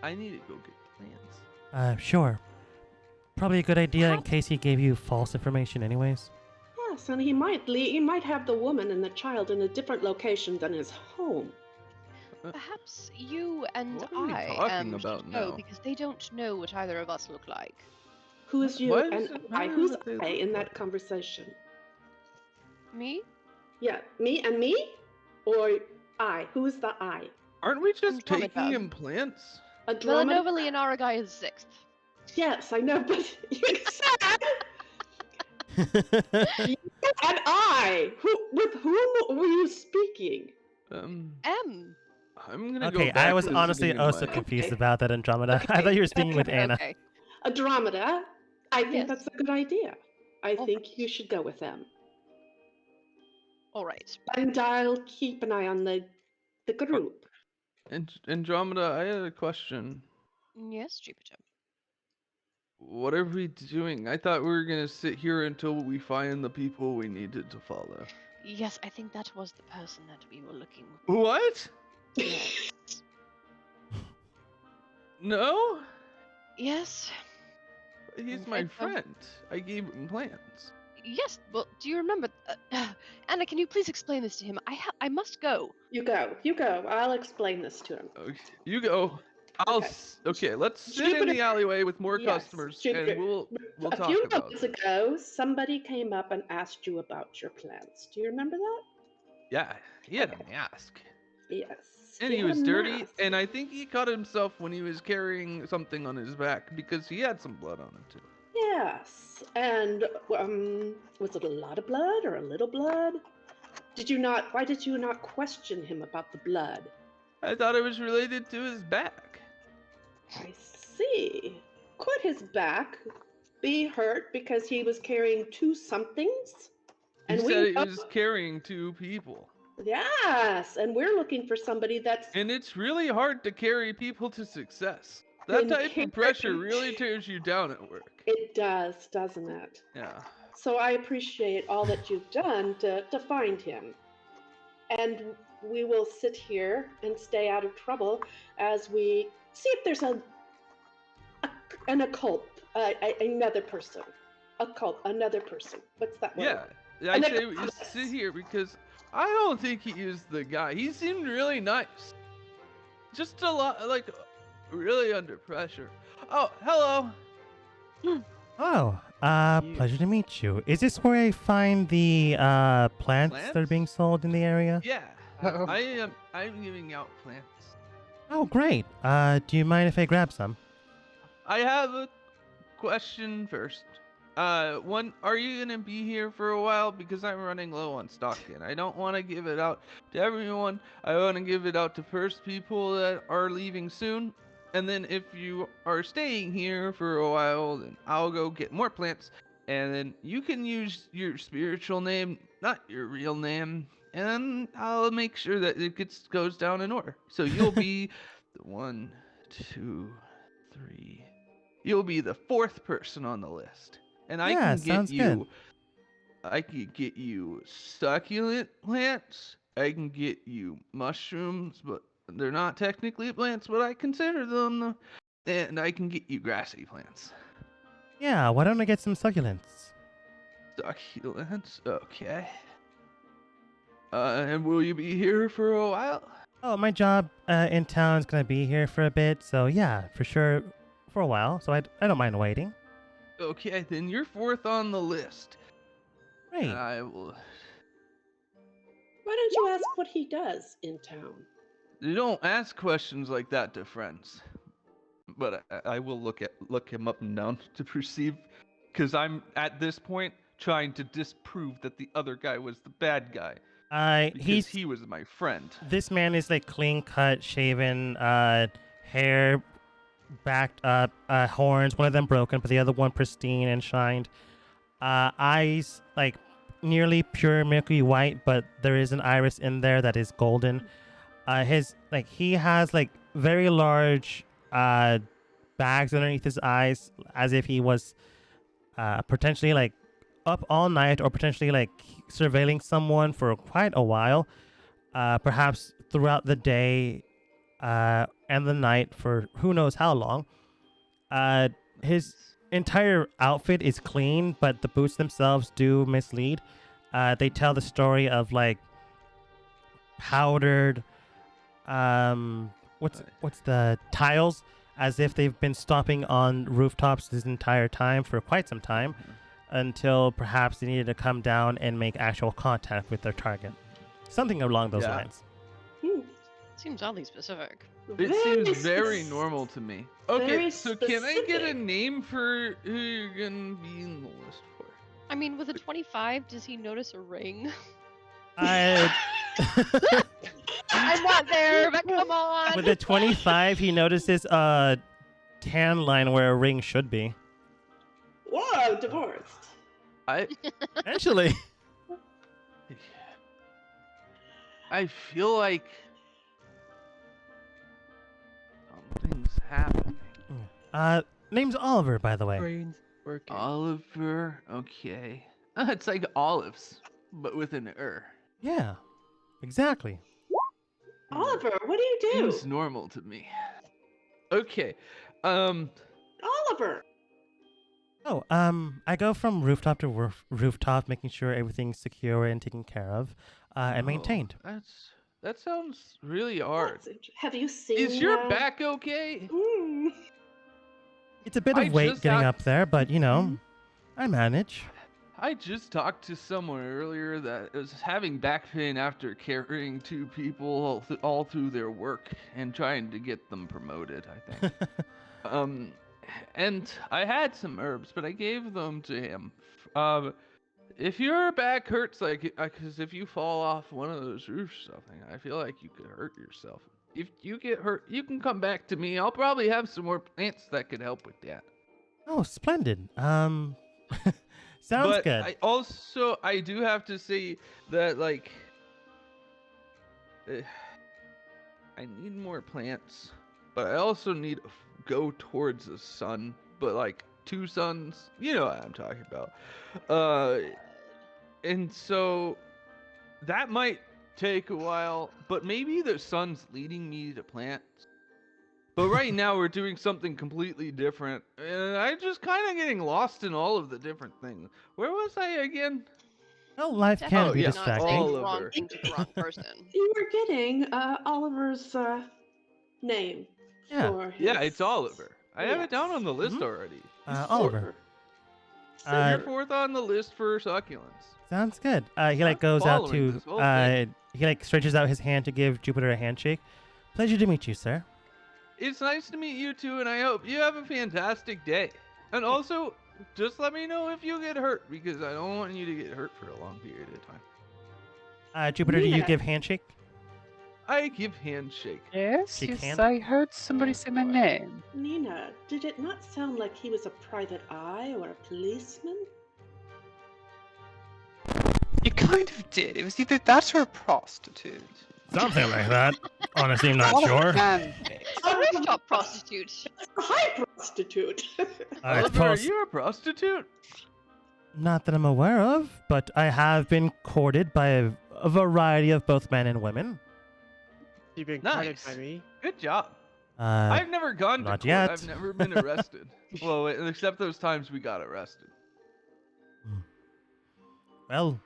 I need to go get plants. Sure. Probably a good idea in case he gave you false information anyways. Yes, and he might have the woman and the child in a different location than his home. Perhaps you and What are we I talking about should go now? because they don't know what either of us look like. Who is you Why does and it I? matter Who's what they I look in that like? conversation? Me? Yeah, me and me? Or I? Who is the I? Aren't we just Andromeda. taking implants? Andromeda? Villanova Leonara is 6th. Yes, I know, but you said you and I. With whom were you speaking? M. I'm gonna Okay, go back I was to honestly sitting in also my... confused Okay. about that, Andromeda. I thought you were speaking with Okay. Anna. Okay. Andromeda, I think Yes. that's a good idea. I All think right. you should go with them. All right. And I'll keep an eye on the group. Andromeda, I had a question. Yes, Jupiter. What are we doing? I thought we were gonna sit here until we find the people we needed to follow. Yes, I think that was the person that we were looking What? for. Yes. No? Yes. He's I'm my afraid so. friend. I gave him plans. Yes. Well, do you remember? Anna, can you please explain this to him? I must go. You go. You go. I'll explain this to him. Okay, you go. Okay. Okay, let's sit in Jupiter- the alleyway with more Yes, customers Jupiter. and we'll A talk few about moments it. ago, somebody came up and asked you about your plans. Do you remember that? Yeah, he had a mask. Yes. And he had a was dirty, mask. and I think he cut himself when he was carrying something on his back because he had some blood on him too. Yes. And was it a lot of blood or a little blood? Why did you not question him about the blood? I thought it was related to his back. I see. Could his back be hurt because he was carrying two somethings? He And said he know- was carrying two people. Yes, and we're looking for somebody that's And it's really hard to carry people to success. That been type of pressure carrying- really tears you down at work. It does, doesn't it? Yeah. So I appreciate all that you've done to find him. And we will sit here and stay out of trouble as we see if there's an occult, another person. Another person. What's that word? Yeah. I And say the we compass. sit here because I don't think he is the guy. He seemed really nice. Just a lot, like, really under pressure. Oh, hello. Oh, You- pleasure to meet you. Is this where I find the plants that are Plants? being sold in the area? Yeah. Uh-oh. I'm giving out plants. Oh, great. Do you mind if I grab some? I have a question first. Are you gonna be here for a while? Because I'm running low on stock and I don't want to give it out to everyone. I want to give it out to first people that are leaving soon. And then if you are staying here for a while, then I'll go get more plants. And then you can use your spiritual name, not your real name. And I'll make sure that it goes down in order. So you'll be the 1, 2, 3. You'll be the 4th person on the list. And I Yeah, can get sounds you good. I can get you succulent plants. I can get you mushrooms, but they're not technically plants, but I consider them. And I can get you grassy plants. Yeah, why don't I get some succulents? Succulents, okay. And will you be here for a while? Oh, my job in town is gonna be here for a bit, so yeah, for sure, for a while. So I don't mind waiting. Okay, then you're 4th on the list. Great. And I will. Why don't you ask what he does in town? You don't ask questions like that to friends. But I will look him up and down to perceive, because I'm at this point trying to disprove that the other guy was the bad guy. Because he was my friend. This man is like clean cut, shaven, hair backed up, horns, one of them broken, but the other one pristine and shined. Eyes like nearly pure milky white, but there is an iris in there that is golden. He has like very large bags underneath his eyes, as if he was potentially like up all night or potentially like surveilling someone for quite a while, perhaps throughout the day and the night for who knows how long. His entire outfit is clean, but the boots themselves do mislead. They tell the story of like powdered what's the tiles, as if they've been stomping on rooftops this entire time for quite some time, until perhaps they needed to come down and make actual contact with their target. Something along those Yeah. lines. Seems oddly specific. It seems very normal to me. Okay, very so can I get a specific. name for who you're gonna be in the list for? I mean, with a 25, does he notice a ring? I not there, but come on. With a 25, he notices a tan line where a ring should be. Whoa, divorced. I Actually, feel like something's happening. name's Oliver, by the way. Brains working. Oliver, okay. It's like olives, but with an Yeah, exactly. Oliver, what do you do? Seems normal to me. Okay. Oliver. Oh, I go from rooftop to rooftop, making sure everything's secure and taken care of, and maintained. That sounds really hard. Have you seen? Is your back okay? It's a bit I of weight just getting had- up there, but you know, I manage. I just talked to someone earlier that is having back pain after carrying two people all through their work and trying to get them promoted, I think. And I had some herbs, but I gave them to him. If your back hurts, because if you fall off one of those roofs or something, I feel like you could hurt yourself. If you get hurt, you can come back to me. I'll probably have some more plants that could help with that. Oh, splendid. Sounds But good. I do have to say that, like, I need more plants, but I also need to go towards the sun, but like 2 suns, you know what I'm talking about. And so that might take a while, but maybe the sun's leading me to plants. But right now we're doing something completely different, and I'm just kind of getting lost in all of the different things. Where was I again? Well, life can Definitely be yeah. not saying distracting. the wrong Oliver. thing to the wrong person. You were getting Oliver's name. Yeah. For his... Yeah, it's Oliver. I have it down Yes. on the list Mhm. already. Oliver. You're 4th on the list for succulents. Sounds good. He like I'm goes out following to this whole thing. he like stretches out his hand to give Jupiter a handshake. Pleasure to meet you, sir. It's nice to meet you too, and I hope you have a fantastic day. And also, just let me know if you get hurt, because I don't want you to get hurt for a long period of time. Jupiter, do you Yeah. give handshake? I give handshake. Yes, Shake yes, hand? I heard somebody say my name. Nina, did it not sound like he was a private eye or a policeman? You kind of did. It was either that or a prostitute. Something like that. Honestly, I'm not What a sure. man-face. A rooftop prostitute. That's the high prostitute. I Oliver, are suppose you a prostitute? not that I'm aware of, but I have been courted by a variety of both men and women. You've been Nice. courted by me. Good job. Uh, I've never gone to not court. yet. I've never been arrested. Well, except those times we got arrested. well,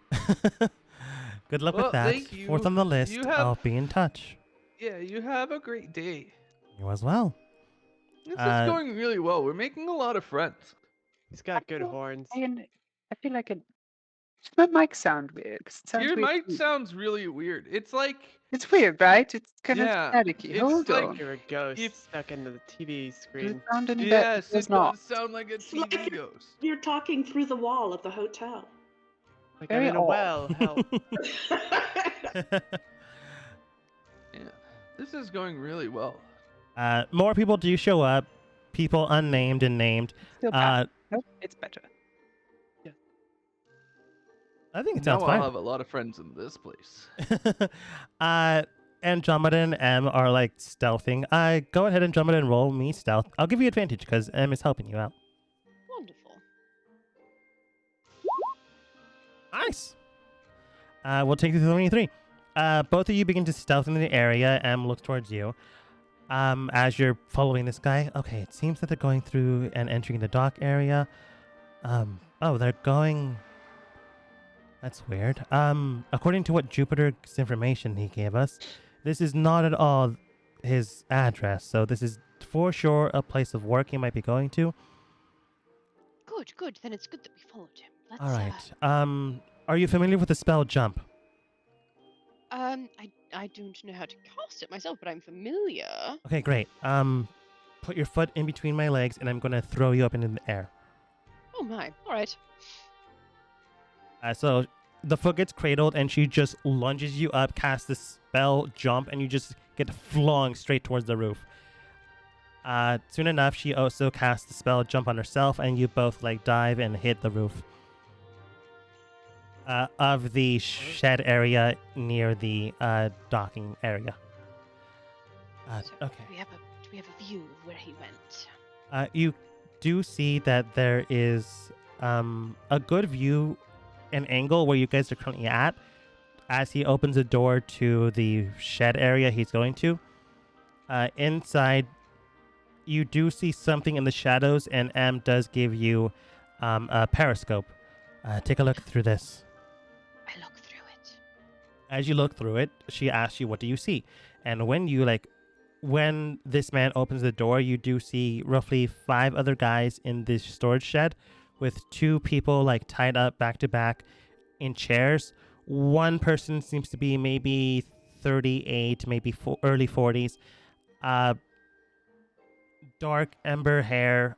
good luck Well, with that. thank you. 4th on the list. You have- I'll be in touch. Yeah, you have a great day. You as well. This is Uh, going really well. We're making a lot of friends. He's got good feel- horns. I feel like it. Does my mic sound weird? 'Cause it sounds Your weird mic to me. sounds really weird. It's like It's weird, right? It's kind Yeah, of staticky. it's Hold like- on. You're a ghost If- stuck into the TV Does screen. it sound any better? yes, It does it not. does sound like a It's like TV you're- ghost. You're talking through the wall of the hotel. Like Very I'm in a odd. well. Help. Yeah, this is going really well. More people do show up. People unnamed and named. Still bad. Uh, Nope, it's better. I think it Now sounds I'll fine. have a lot of friends in this place. Andromeda and M are like stealthing. Go ahead, Andromeda, and roll me stealth. I'll give you advantage because M is helping you out. Wonderful. Nice. We'll take you through 23. Both of you begin to stealth into the area. M looks towards you. As you're following this guy. Okay, it seems that they're going through and entering the dock area. Oh, they're going. That's weird. According to what Jupiter's information he gave us, this is not at all his address. So this is for sure a place of work he might be going to. Good, good. Then it's good that we followed him. Let's, All right. Are you familiar with the spell jump? I don't know how to cast it myself, but I'm familiar. Okay, great. Put your foot in between my legs, and I'm gonna throw you up into the air. Oh my. All right. So the foot gets cradled, and she just lunges you up, casts the spell jump, and you just get flung straight towards the roof. Soon enough, she also casts the spell Jump on herself, and you both like dive and hit the roof of the shed area near the docking area. So Okay. do we have a view of where he went? You do see that there is a good view, an angle where you guys are currently at, as he opens the door to the shed area he's going to. Inside, you do see something in the shadows, and M does give you a periscope. Take a look through this. I look through it. As you look through it, she asks you, "What do you see?" And when this man opens the door, you do see roughly 5 other guys in this storage shed, with 2 people like tied up back to back in chairs. One person seems to be maybe 38, maybe early 40s. Dark ember hair,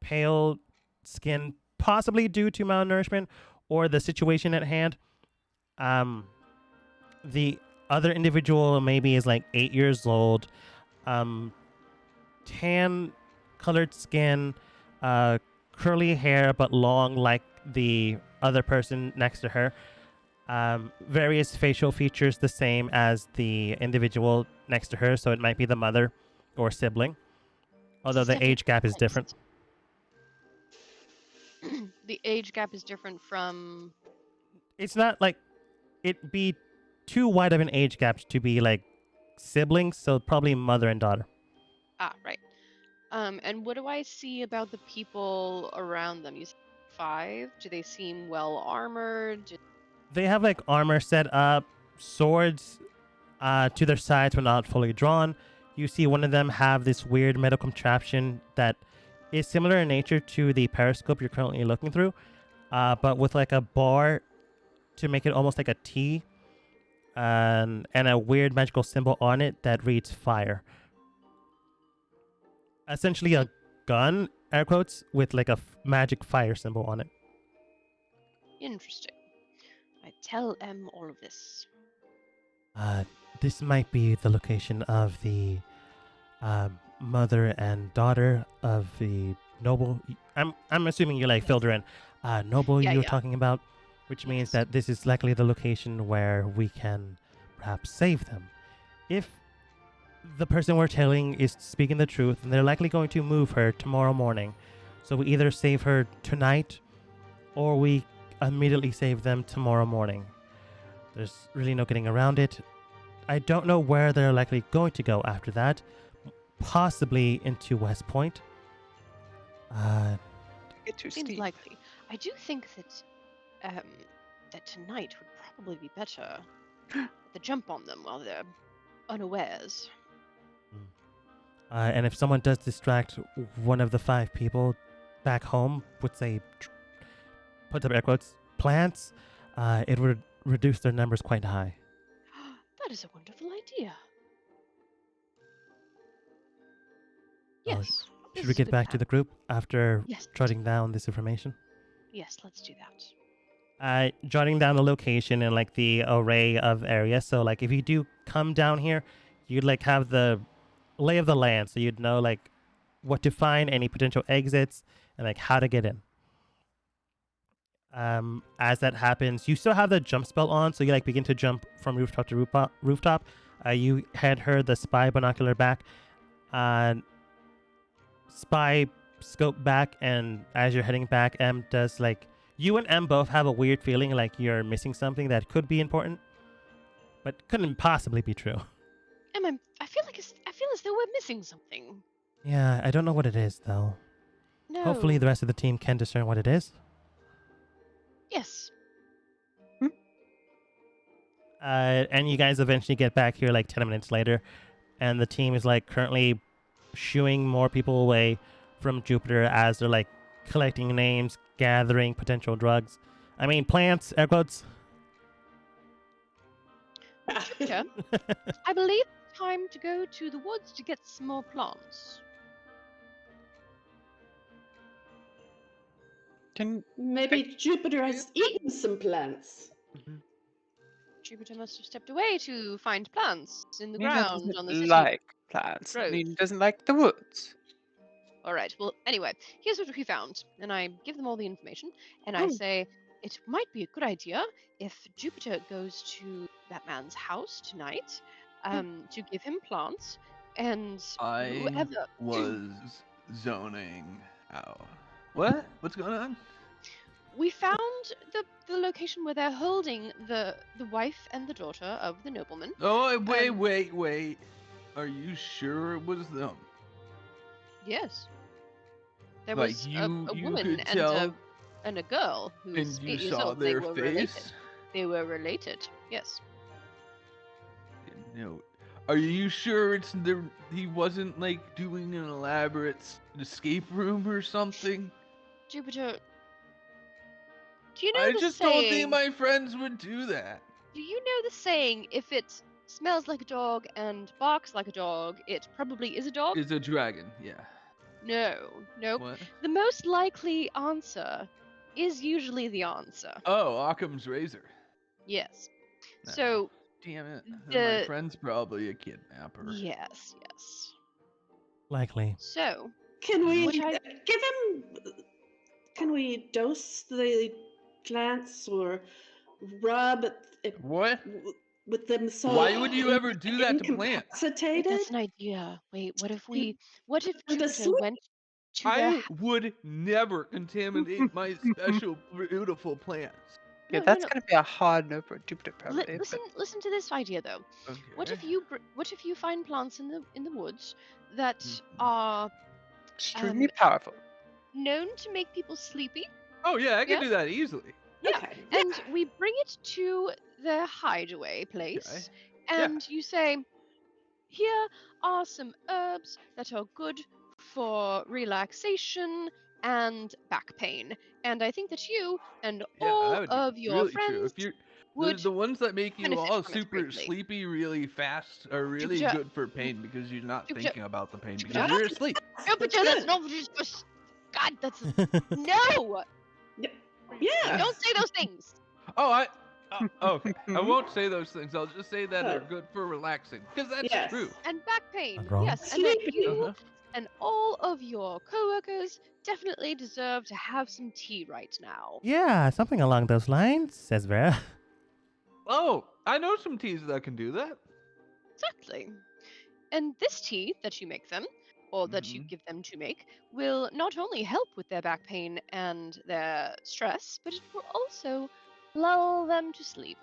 pale skin, possibly due to malnourishment or the situation at hand. The other individual maybe is like 8 years old, tan colored skin, curly hair but long like the other person next to her. Various facial features the same as the individual next to her, so it might be the mother or sibling, although the age gap is different. The age gap is different from. It's not like it'd be too wide of an age gap to be like siblings, so probably mother and daughter. Right. And what do I see about the people around them? You said 5. Do they seem well armored? They have like armor set up, swords to their sides but not fully drawn. You see one of them have this weird metal contraption that is similar in nature to the periscope you're currently looking through, but with like a bar to make it almost like a T, and a weird magical symbol on it that reads fire. Essentially a gun, air quotes, with like a magic fire symbol on it. Interesting. I tell M all of this. This might be the location of the mother and daughter of the noble. I'm assuming you like filled her in. Noble Yeah, you were yeah. talking about, which means Yes. that this is likely the location where we can perhaps save them. If the person we're telling is speaking the truth, then they're likely going to move her tomorrow morning. So we either save her tonight, or we immediately save them tomorrow morning. There's really no getting around it. I don't know where they're likely going to go after that. Possibly into West Point. Get too Seems steep. likely. I do think that that tonight would probably be better. The jump on them while they're unawares. And if someone does distract one of the 5 people back home with, say, put up air quotes, plants, it would reduce their numbers quite high. That is a wonderful idea. Oh, Yes. Should this we is a get good back to plan. the group after Yes. jotting down this information? Yes, let's do that. Jotting down the location and like the array of areas. So like if you do come down here, you'd like have the lay of the land, so you'd know like what to find, any potential exits, and like how to get in. As that happens, you still have the jump spell on, so you like begin to jump from rooftop to rooftop. You had her the spy binocular back, spy scope back, and as you're heading back, M does like you and M both have a weird feeling like you're missing something that could be important, but couldn't possibly be true. Emma, I feel as though we're missing something. Yeah, I don't know what it is though. No. Hopefully, the rest of the team can discern what it is. Yes. And you guys eventually get back here like 10 minutes later, and the team is like currently shooing more people away from Jupiter as they're like collecting names, gathering potential drugs. I mean, plants, air quotes. Jupiter, I believe it's time to go to the woods to get some more plants. Can Maybe Jupiter has eaten some plants. Jupiter must have stepped away to find plants in the Nina ground doesn't on the city like plants. road. Nina doesn't like the woods. All right. Well, anyway, here's what we found, and I give them all the information, and I Oh. say it might be a good idea if Jupiter goes to that man's house tonight, to give him plants, and I whoever was zoning out. What? What's going on? we found the location where they're holding the wife and the daughter of the nobleman. Oh, Um, wait. Are you sure it was them? Yes, there Like was you a you woman could and tell, a girl who and was you 8 years saw old. They their were related. face. They were related. Yes. No. Are you sure it's the he wasn't like doing an elaborate escape room or something? Jupiter, do you know I the just don't think saying? my friends would do that. Do you know the saying? If it smells like a dog and barks like a dog, it probably is a dog. Is a dragon, yeah. No, nope. What? The most likely answer is usually the answer. Oh, Occam's razor. Yes. Nah. So Damn it. Then my the friend's probably a kidnapper. yes. Likely. So Can we What I- give him? Can we dose the plants or rub it What? with them so? Why would you ever do that to plants? incapacitated? that's an idea. Wait, what if For the Jupiter sleep? went to their I would never contaminate my special, beautiful plants. Yeah, No, that's no. gonna be a hard no for Jupiter probably. Listen to this idea though. Okay. What if you find plants in the woods that Mhm. are Extremely powerful. known to make people sleepy? Oh yeah, I Yeah? can do that easily. Yeah. Okay. And we bring it to their hideaway place, and you say, here are some herbs that are good for relaxation and back pain. And I think that you and Yeah, all that would be of your really friends true. If you're would the ones that make you benefit all from it super greatly. sleepy really fast are really Jupiter- good for pain because you're not Jupiter- thinking about the pain Jupiter- because you're asleep. Jupiter, that's good. not what you're supposed. God, that's no. Yeah. Don't say those things. Oh, okay. I won't say those things. I'll just say that they're Oh. good for relaxing because that's Yes. true. And back pain, Not wrong. yes. And then Sleepy. you Uh-huh. and all of your coworkers definitely deserve to have some tea right now. Yeah, something along those lines, says Vera. Oh, I know some teas that can do that. Exactly. And this tea that you make them, or that you Mhm. give them to make, will not only help with their back pain and their stress, but it will also lull them to sleep.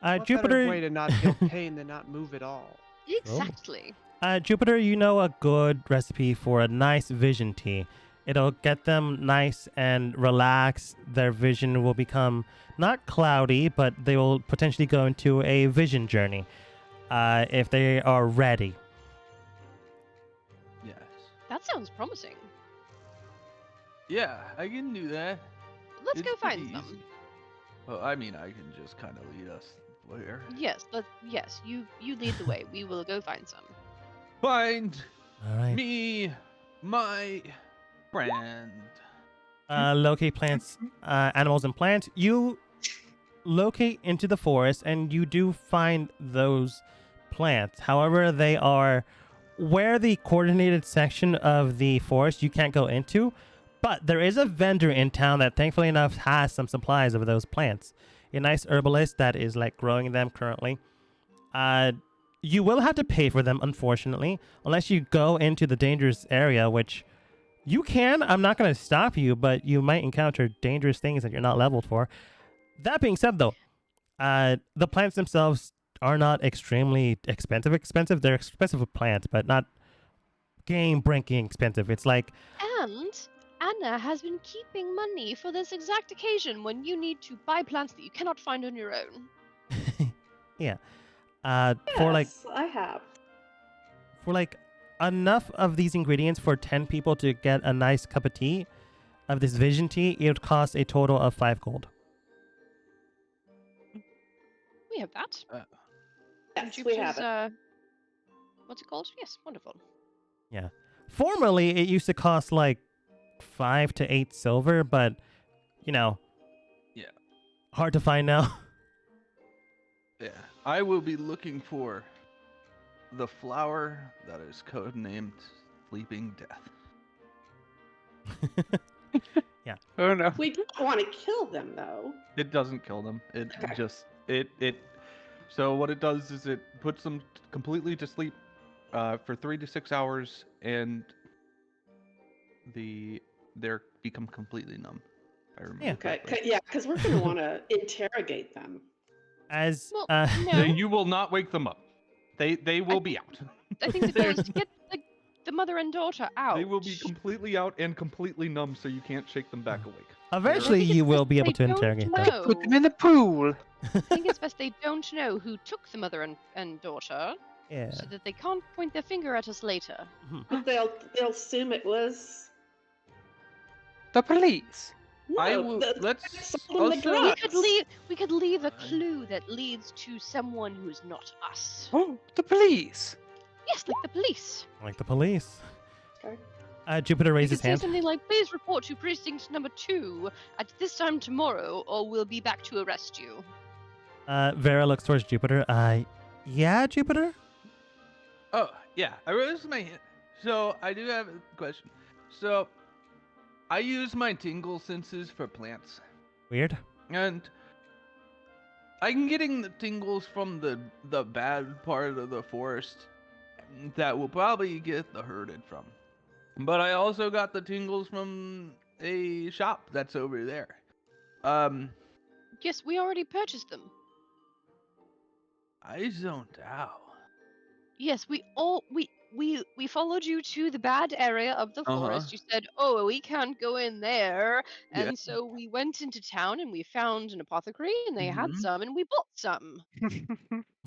What Jupiter. better way to not feel pain than not move at all? Exactly. Jupiter, you know a good recipe for a nice vision tea. It'll get them nice and relaxed. Their vision will become not cloudy, but they will potentially go into a vision journey if they are ready. Yes. That sounds promising. Yeah, I can do that. Let's It's go find pretty some. easy. Well, I mean, I can just kind of lead us where. Yes, you lead the way. We will go find some. Find All right. me my friend. Locate plants, animals, and plants. You locate into the forest, and you do find those plants. However, they are where the coordinated section of the forest you can't go into. But there is a vendor in town that, thankfully enough, has some supplies of those plants. A nice herbalist that is like growing them currently. You will have to pay for them, unfortunately, unless you go into the dangerous area, which you can. I'm not going to stop you, but you might encounter dangerous things that you're not leveled for. That being said, though, the plants themselves are not extremely expensive. They're expensive plants, but not game-breaking expensive. It's like And Anna has been keeping money for this exact occasion when you need to buy plants that you cannot find on your own. yeah. For like Yes, I have. enough of these ingredients for 10 people to get a nice cup of tea of this vision tea, it would cost a total of 5 gold. We have that. Yes, we Jupiter's, have it. what's it called? Yes, wonderful. Formerly, it used to cost like 5 to 8 silver, but, Yeah. hard to find now. Yeah, I will be looking for the flower that is codenamed Sleeping Death. Oh no. We don't want to kill them, though. It doesn't kill them. It Okay. just it. So what it does is it puts them completely to sleep for 3 to 6 hours, and they're become completely numb. If I remember Yeah. Okay. correctly. Yeah, because we're going to want to interrogate them. As Well, So no. you will not wake them up. They will be out. I think the goal is to get the mother and daughter out. They will be completely out and completely numb, so you can't shake them back awake. eventually, think it's you will best be able they to don't interrogate them. know. Put them in the pool. I think it's best they don't know who took the mother and daughter, Yeah. so that they can't point their finger at us later. But they'll assume it was. The police. No, I will. let's Let's. sold them the also- drugs. We could leave a clue that leads to someone who's not us. Oh, the police. Yes, like the police. Like the police. Okay. Jupiter We raised could his say hand. something like, "Please report to precinct number 2 at this time tomorrow, or we'll be back to arrest you." Vera looks towards Jupiter. Yeah, Jupiter? Oh yeah, I raised my hand. So I do have a question. So I use my tingle senses for plants, Weird. and I'm getting the tingles from the bad part of the forest that will probably get the herded from. But I also got the tingles from a shop that's over there. Yes, we already purchased them. I zoned out. Yes, we followed you to the bad area of the Uh-huh. forest. You said, "Oh, we can't go in there," Yeah. and so we went into town and we found an apothecary, and they had Mhm. some, and we bought some.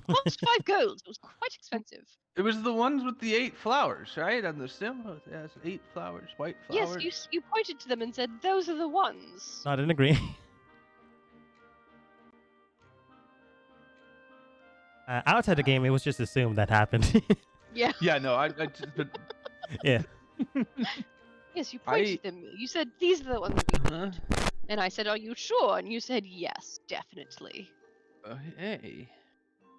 Cost 5 gold. It was quite expensive. It was the ones with the 8 flowers, right? On the stem, it has 8 flowers, white Yes, flowers. you pointed to them and said, "Those are the ones." I didn't agree. Outside the game, it was just assumed that happened. Yeah. Yeah, no, I just, but Yeah. Yes, you pointed them. You said, "These are the ones we uh, need," and I said, "Are you sure?" And you said, "Yes, definitely." hey.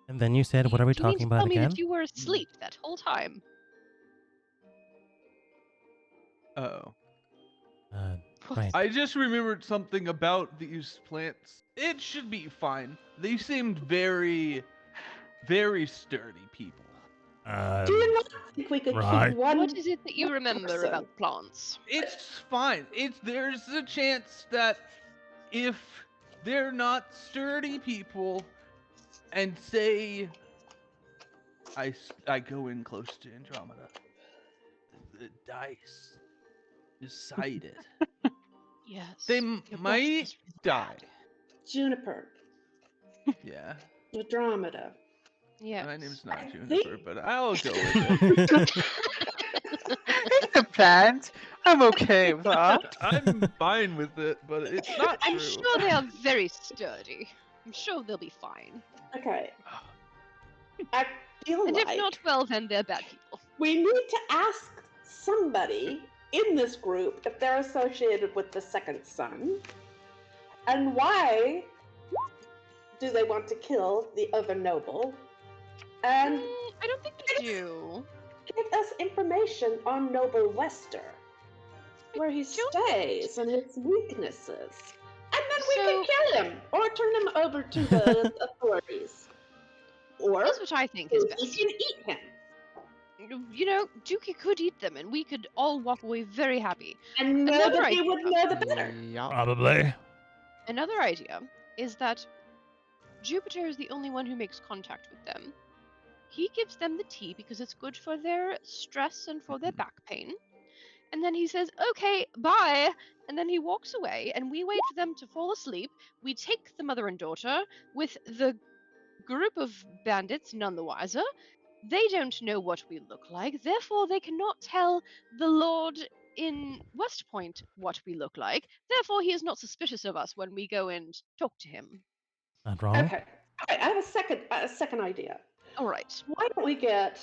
And then you said, what are we Do you mean talking to about tell me again? that you were asleep that whole time? Oh. Right. I just remembered something about these plants. It should be fine. They seemed very, very sturdy people. Do you not think we could Right. keep one? What is it that you one remember person? about plants? It's fine. There's a chance that if they're not sturdy people, and say I go in close to Andromeda, the dice decided Yes. they your boss might is really die. bad. Juniper, Yeah, Andromeda. Yes. my name's not I Juniper, think- but I'll go with it. It's a plant. I'm okay with that. I'm fine with it, but it's not I'm true. sure they are very sturdy. I'm sure they'll be fine. Okay. I feel And like if not, well, then they're bad people. we need to ask somebody in this group if they're associated with the second son, and why do they want to kill the other noble, and I don't think they do. give us information on Noble Wester, where he don't stays and his weaknesses. And then we So- can kill him or turn him over to the authorities. Or Here's what I think is we best. can eat him You know, Dookie could eat them, and we could all walk away very happy. and know Another that he idea. would know the better. Yeah. Probably. Another idea is that Jupiter is the only one who makes contact with them. He gives them the tea because it's good for their stress and for their back pain. And then he says, "Okay, bye." And then he walks away, and we wait for them to fall asleep. We take the mother and daughter with the group of bandits none the wiser. They don't know what we look like, therefore, they cannot tell the Lord in West Point what we look like. Therefore, he is not suspicious of us when we go and talk to him. Not wrong. Okay. I have a second idea. All right. Why don't we get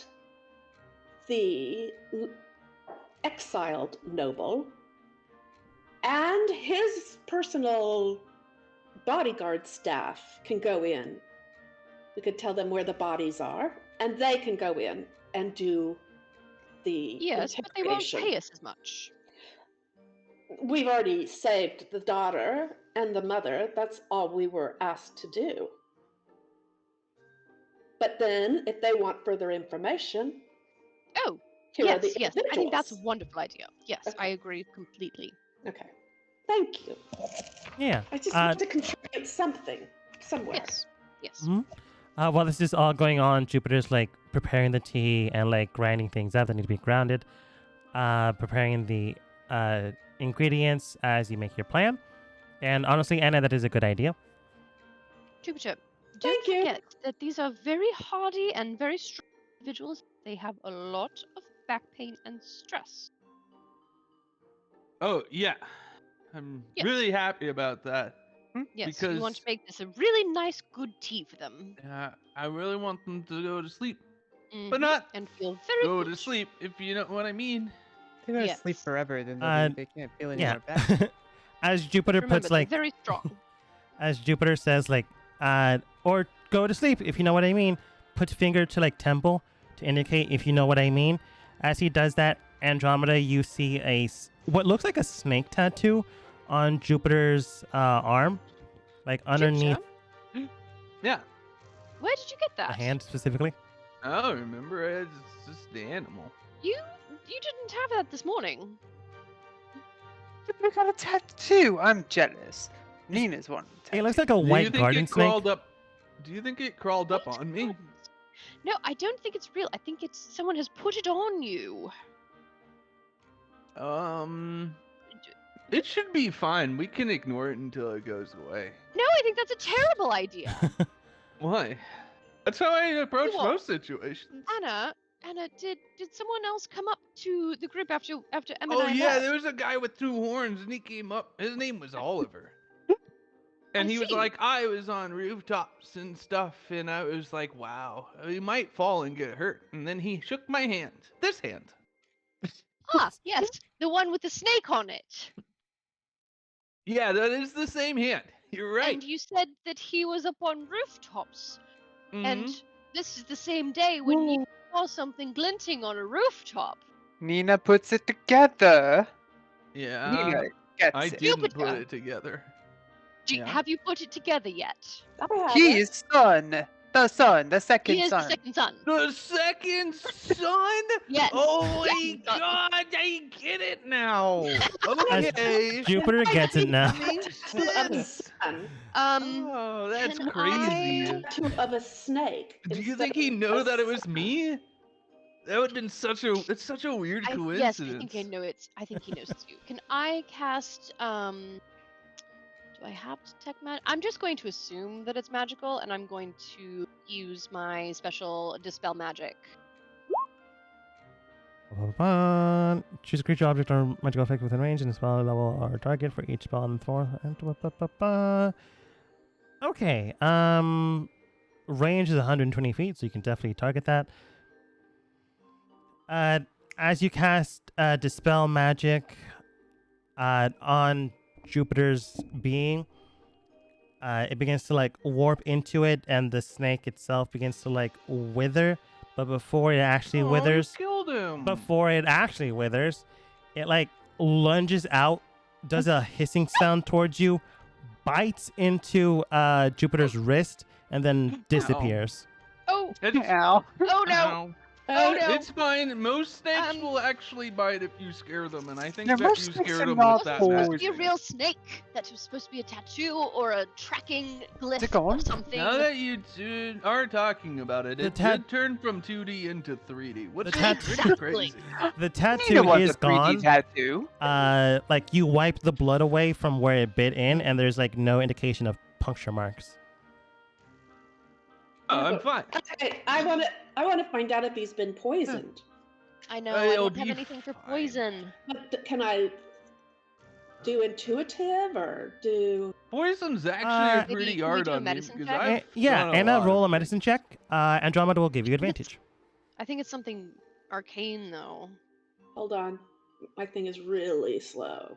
the exiled noble and his personal bodyguard staff can go in We could tell them where the bodies are, and they can go in and do the Yes, but they won't interrogation. pay us as much. We've already saved the daughter and the mother. That's all we were asked to do. But then, if they want further information, Oh, here are yes, the yes. I think that's a individuals. wonderful idea. Yes, I Okay. agree completely. Okay. Thank you. Yeah. I just want to contribute something somewhere. Yes, yes. Mhm. While this is all going on, Jupiter's like preparing the tea and like grinding things up that need to be grounded, preparing the ingredients as you make your plan. And honestly, Anna, that is a good idea. Jupiter, don't Thank you. forget that these are very hardy and very strong individuals. They have a lot of back pain and stress. Oh yeah, I'm Yes. really happy about that. Yes, you want to Because make this a really nice, good tea for them. I really want them to go to sleep, Mhm, but not and feel very go good. to sleep, if you know what I mean. They're gonna sleep Yes. forever, then they can't feel any Yeah. more back. As Jupiter Remember, puts they're like, very strong. as Jupiter says like, or go to sleep if you know what I mean. Put finger to like temple to indicate if you know what I mean. As he does that, Andromeda, you see what looks like a snake tattoo on Jupiter's arm, like underneath Jupiter, Yeah, where did you get the that? hand specifically. I don't remember. It's just the animal. You didn't have that this morning. You got a tattoo. I'm jealous. Nina's one. It looks like a Do you white think garden it snake. crawled up? Do you think it crawled up White on me? gardens. No, I don't think it's real. I think it's someone has put it on you. It should be fine. We can ignore it until it goes away. No, I think that's a terrible idea. Why? That's how I approach what? most situations. Anna, did someone else come up to the group after Emma Oh and I yeah, left? there was a guy with 2 horns, and he came up. His name was Oliver, and I he was see. like, I was on rooftops and stuff, and I was like, wow, he might fall and get hurt. And then he shook my hand, this hand. Ah, yes, the one with the snake on it. Yeah, that is the same hand. You're right. And you said that he was up on rooftops. And Mhm. this is the same day when you saw something glinting on a rooftop. Nina puts it together. Yeah, Nina gets I it. didn't put Jupiter. it together. Do Yeah. Have you put it together yet? I have He it. is the He second is the son. second son. The second son? Yes. Oh my second son. god, I get it now. As Okay. Jupiter gets it now. Makes Tattoo of a sense. sun. Oh, that's can crazy. Tattoo of a snake. Do you instead think he of knew a that it was sun. me? That would have been such a weird Yes, I coincidence. think I know it. I think he knows it's you. Can I cast do I have detect magic? I'm just going to assume that it's magical, and I'm going to use my special dispel magic. Choose a creature, object, or magical effect within range, and the spell level or target for each spell on the floor. Okay. Range is 120 feet, so you can definitely target that. As you cast dispel magic on Jupiter's being, it begins to like warp into it, and the snake itself begins to like wither. But before it actually withers, Killed him. it like lunges out, does a hissing sound towards you, bites into Jupiter's wrist, and then disappears. Oh, Ow. oh no! Ow. Oh no! It's fine. Most snakes Um, will actually bite if you scare them, and I think Yeah, that most you snakes scared are them not with that poison. Supposed to be a magic. real snake. That was supposed to be a tattoo or a tracking glyph Stick on. or something. Now that you are talking about it, The it tat- did turn from 2D into 3D, which The is tat- pretty Exactly. crazy. The Nina tattoo wants is a 3D gone. tattoo. Like you wipe the blood away from where it bit in, and there's like no indication of puncture marks. Oh, I'm fine. Okay, I want to find out if he's been poisoned. I know. It'll I don't have be anything for fine. poison. But can I do intuitive or do? Poison's actually Maybe pretty can we hard do a on me medicine because check? I've Yeah, done Anna, lot roll a of medicine check. Andromeda will give you advantage. I think it's something arcane though. Hold on, my thing is really slow.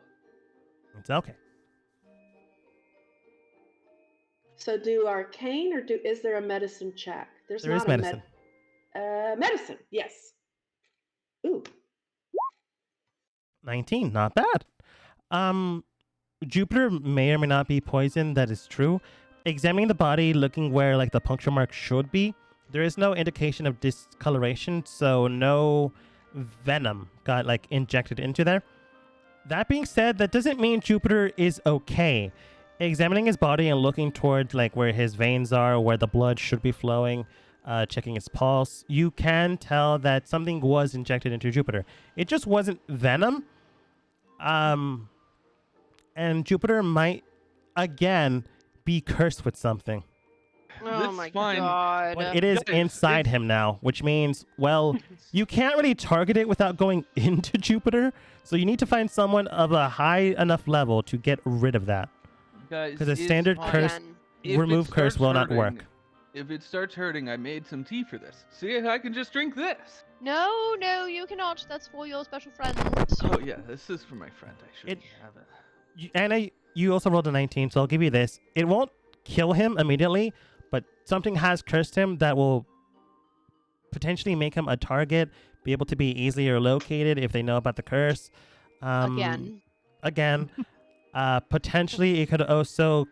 It's okay. So do arcane or is there a medicine check? There's There is not medicine. Medicine, yes. Ooh. 19, not bad. Jupiter may or may not be poisoned, that is true. Examining the body, looking where like the puncture mark should be, there is no indication of discoloration, so no venom got like injected into there. That being said, that doesn't mean Jupiter is okay. Examining his body and looking towards like where his veins are, where the blood should be flowing, checking his pulse, you can tell that something was injected into Jupiter. It just wasn't venom. And Jupiter might again be cursed with something. Oh That's my fine. god. But it is Guys, inside it's- him now, which means, well, you can't really target it without going into Jupiter. So you need to find someone of a high enough level to get rid of that. Guys, Because a it's standard fine. curse, Again. If it remove curse starts will not hurting- work. If it starts hurting, I made some tea for this. See, I can just drink this. No, no, you cannot. That's for your special friends. Oh yeah, this is for my friend. I should It- have it. Anna, you also rolled a 19, so I'll give you this. It won't kill him immediately, but something has cursed him that will potentially make him a target, be able to be easier located if they know about the curse. Again. Potentially, it could also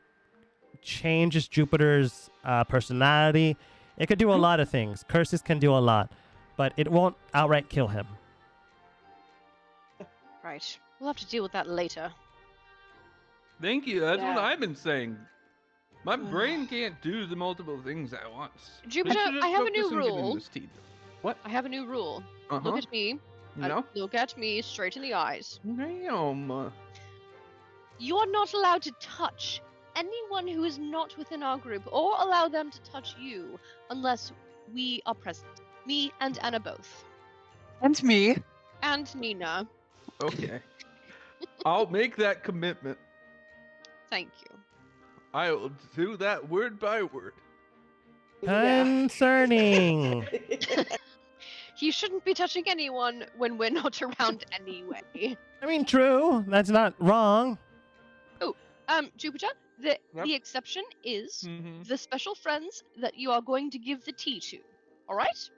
change Jupiter's personality. It could do a lot of things. Curses can do a lot, but it won't outright kill him. Right. We'll have to deal with that later. Thank you. That's what Yeah. I've been saying. My brain can't do the multiple things at once. We Jupiter, should just I have a focus new on getting rule. this tea. What? I have a new rule. Uh-huh. Look at me. No. Look at me straight in the eyes. Damn. You are not allowed to touch anyone who is not within our group or allow them to touch you unless we are present. Me and Anna both. And me. And Nina. Okay. I'll make that commitment. Thank you. I will do that word by word. Yeah. Concerning. He shouldn't be touching anyone when we're not around anyway. I mean, true. That's not wrong. Jupiter, the Yep. the exception is Mm-hmm. the special friends that you are going to give the tea to. All right?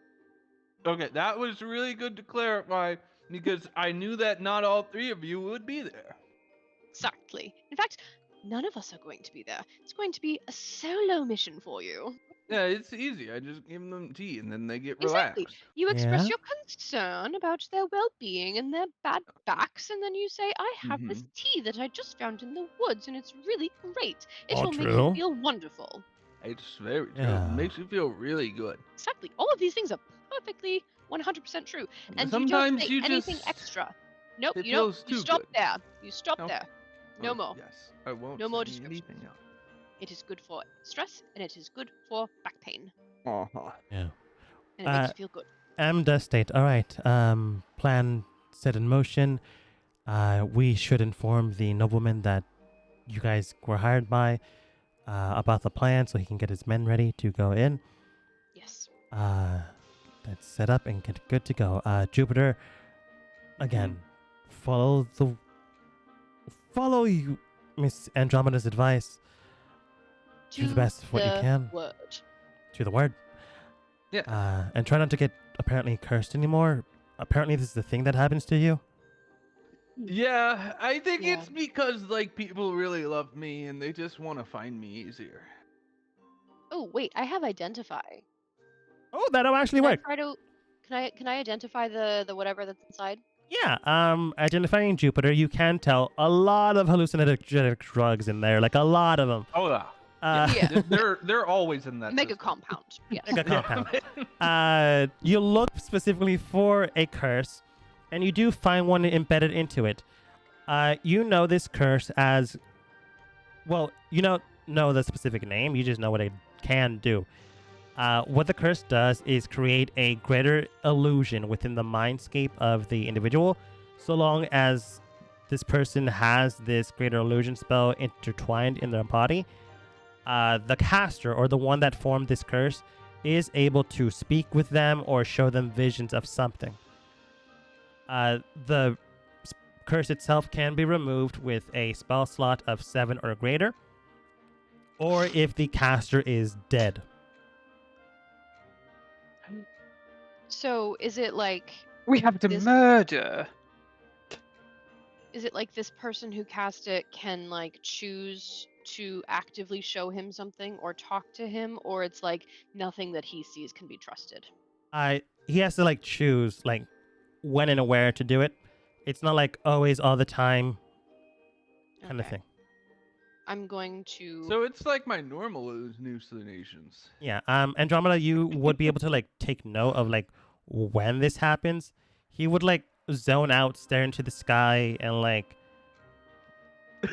Okay, that was really good to clarify because I knew that not all three of you would be there. Exactly. In fact, none of us are going to be there. It's going to be a solo mission for you. Yeah, it's easy. I just give them tea and then they get Exactly. relaxed. You express Yeah? your concern about their well-being and their bad backs, and then you say, "I have this tea that I just found in the woods, and it's really great. It All will make true. you feel wonderful." It's very true. Yeah. It makes you feel really good. Exactly. All of these things are perfectly 100% true, and you don't Sometimes say you anything just extra. Nope. it You don't. feels You too stop good. there. You stop Okay. there. No Oh, more. Yes, I won't. No more say description. anything else. It is good for stress, and it is good for back pain, Uh-huh. Yeah. and it makes you feel good. M does state, all right, plan set in motion. We should inform the nobleman that you guys were hired by about the plan so he can get his men ready to go in. Yes. That's set up and get good to go. Jupiter, again, follow you, Miss Andromeda's advice. Do the best of what you the can. Word. To the word. Yeah. And try not to get apparently cursed anymore. Apparently this is the thing that happens to you. Yeah, I think Yeah. it's because like people really love me and they just want to find me easier. Oh wait, I have identify. Oh, that'll actually Can I work. try to? Can I identify the whatever that's inside? Yeah, identifying Jupiter, you can tell a lot of hallucinogenic drugs in there, like a lot of them. Oh yeah. Yeah. They're always in that. Mega system. compound. Yes. Mega compound. You look specifically for a curse, and you do find one embedded into it. You know this curse as, well, you don't know the specific name, you just know what it can do. What the curse does is create a greater illusion within the mindscape of the individual, so long as this person has this greater illusion spell intertwined in their body. The caster, or the one that formed this curse, is able to speak with them or show them visions of something. The curse itself can be removed with a spell slot of 7 or greater. or if the caster is dead. So is it like We have to This- murder. this person who cast it can like choose to actively show him something or talk to him, or it's like nothing that he sees can be trusted? He has to like choose like when and where to do it. It's not like always all the time kind of Okay. thing. I'm going to. So it's like my normal hallucinations. Yeah. Andromeda, you would be able to like take note of like when this happens. He would like zone out, stare into the sky, and like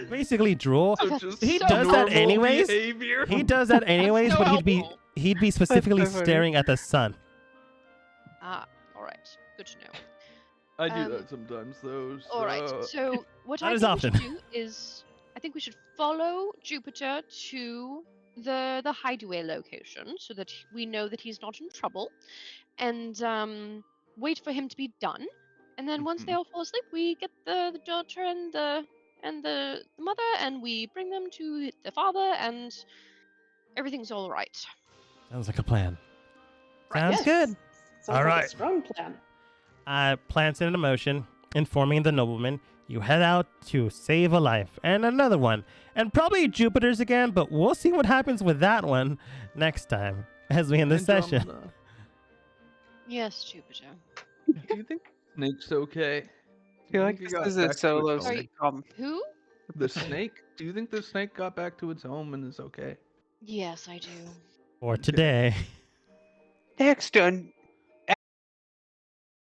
basically drool. So That's just He so does that normal anyways. behavior. He does that anyways, so but helpful. he'd be specifically so funny. staring at the sun. Ah, all right. Good to know. I do Um, that sometimes though. All right. so- So what Not I as think we should often. do is, I think we should follow Jupiter to the hideaway location so that we know that he's not in trouble, and wait for him to be done. And then once they Mhm. all fall asleep, we get the daughter and the mother, and we bring them to the father, and everything's all right. Sounds like a plan. Right. Sounds Yes. good. Sounds All like right. a strong plan. Plants it into motion, informing the nobleman. You head out to save a life and another one, and probably Jupiter's again, but we'll see what happens with that one next time as we end this session. Andromeda, Yes, Jupiter. do you think Snake's okay? I feel like Think he this got is a back to its solo home? sitcom. Who? The snake? Do you think the snake got back to its home and is okay? Yes, I do. For Okay. today. Dexter,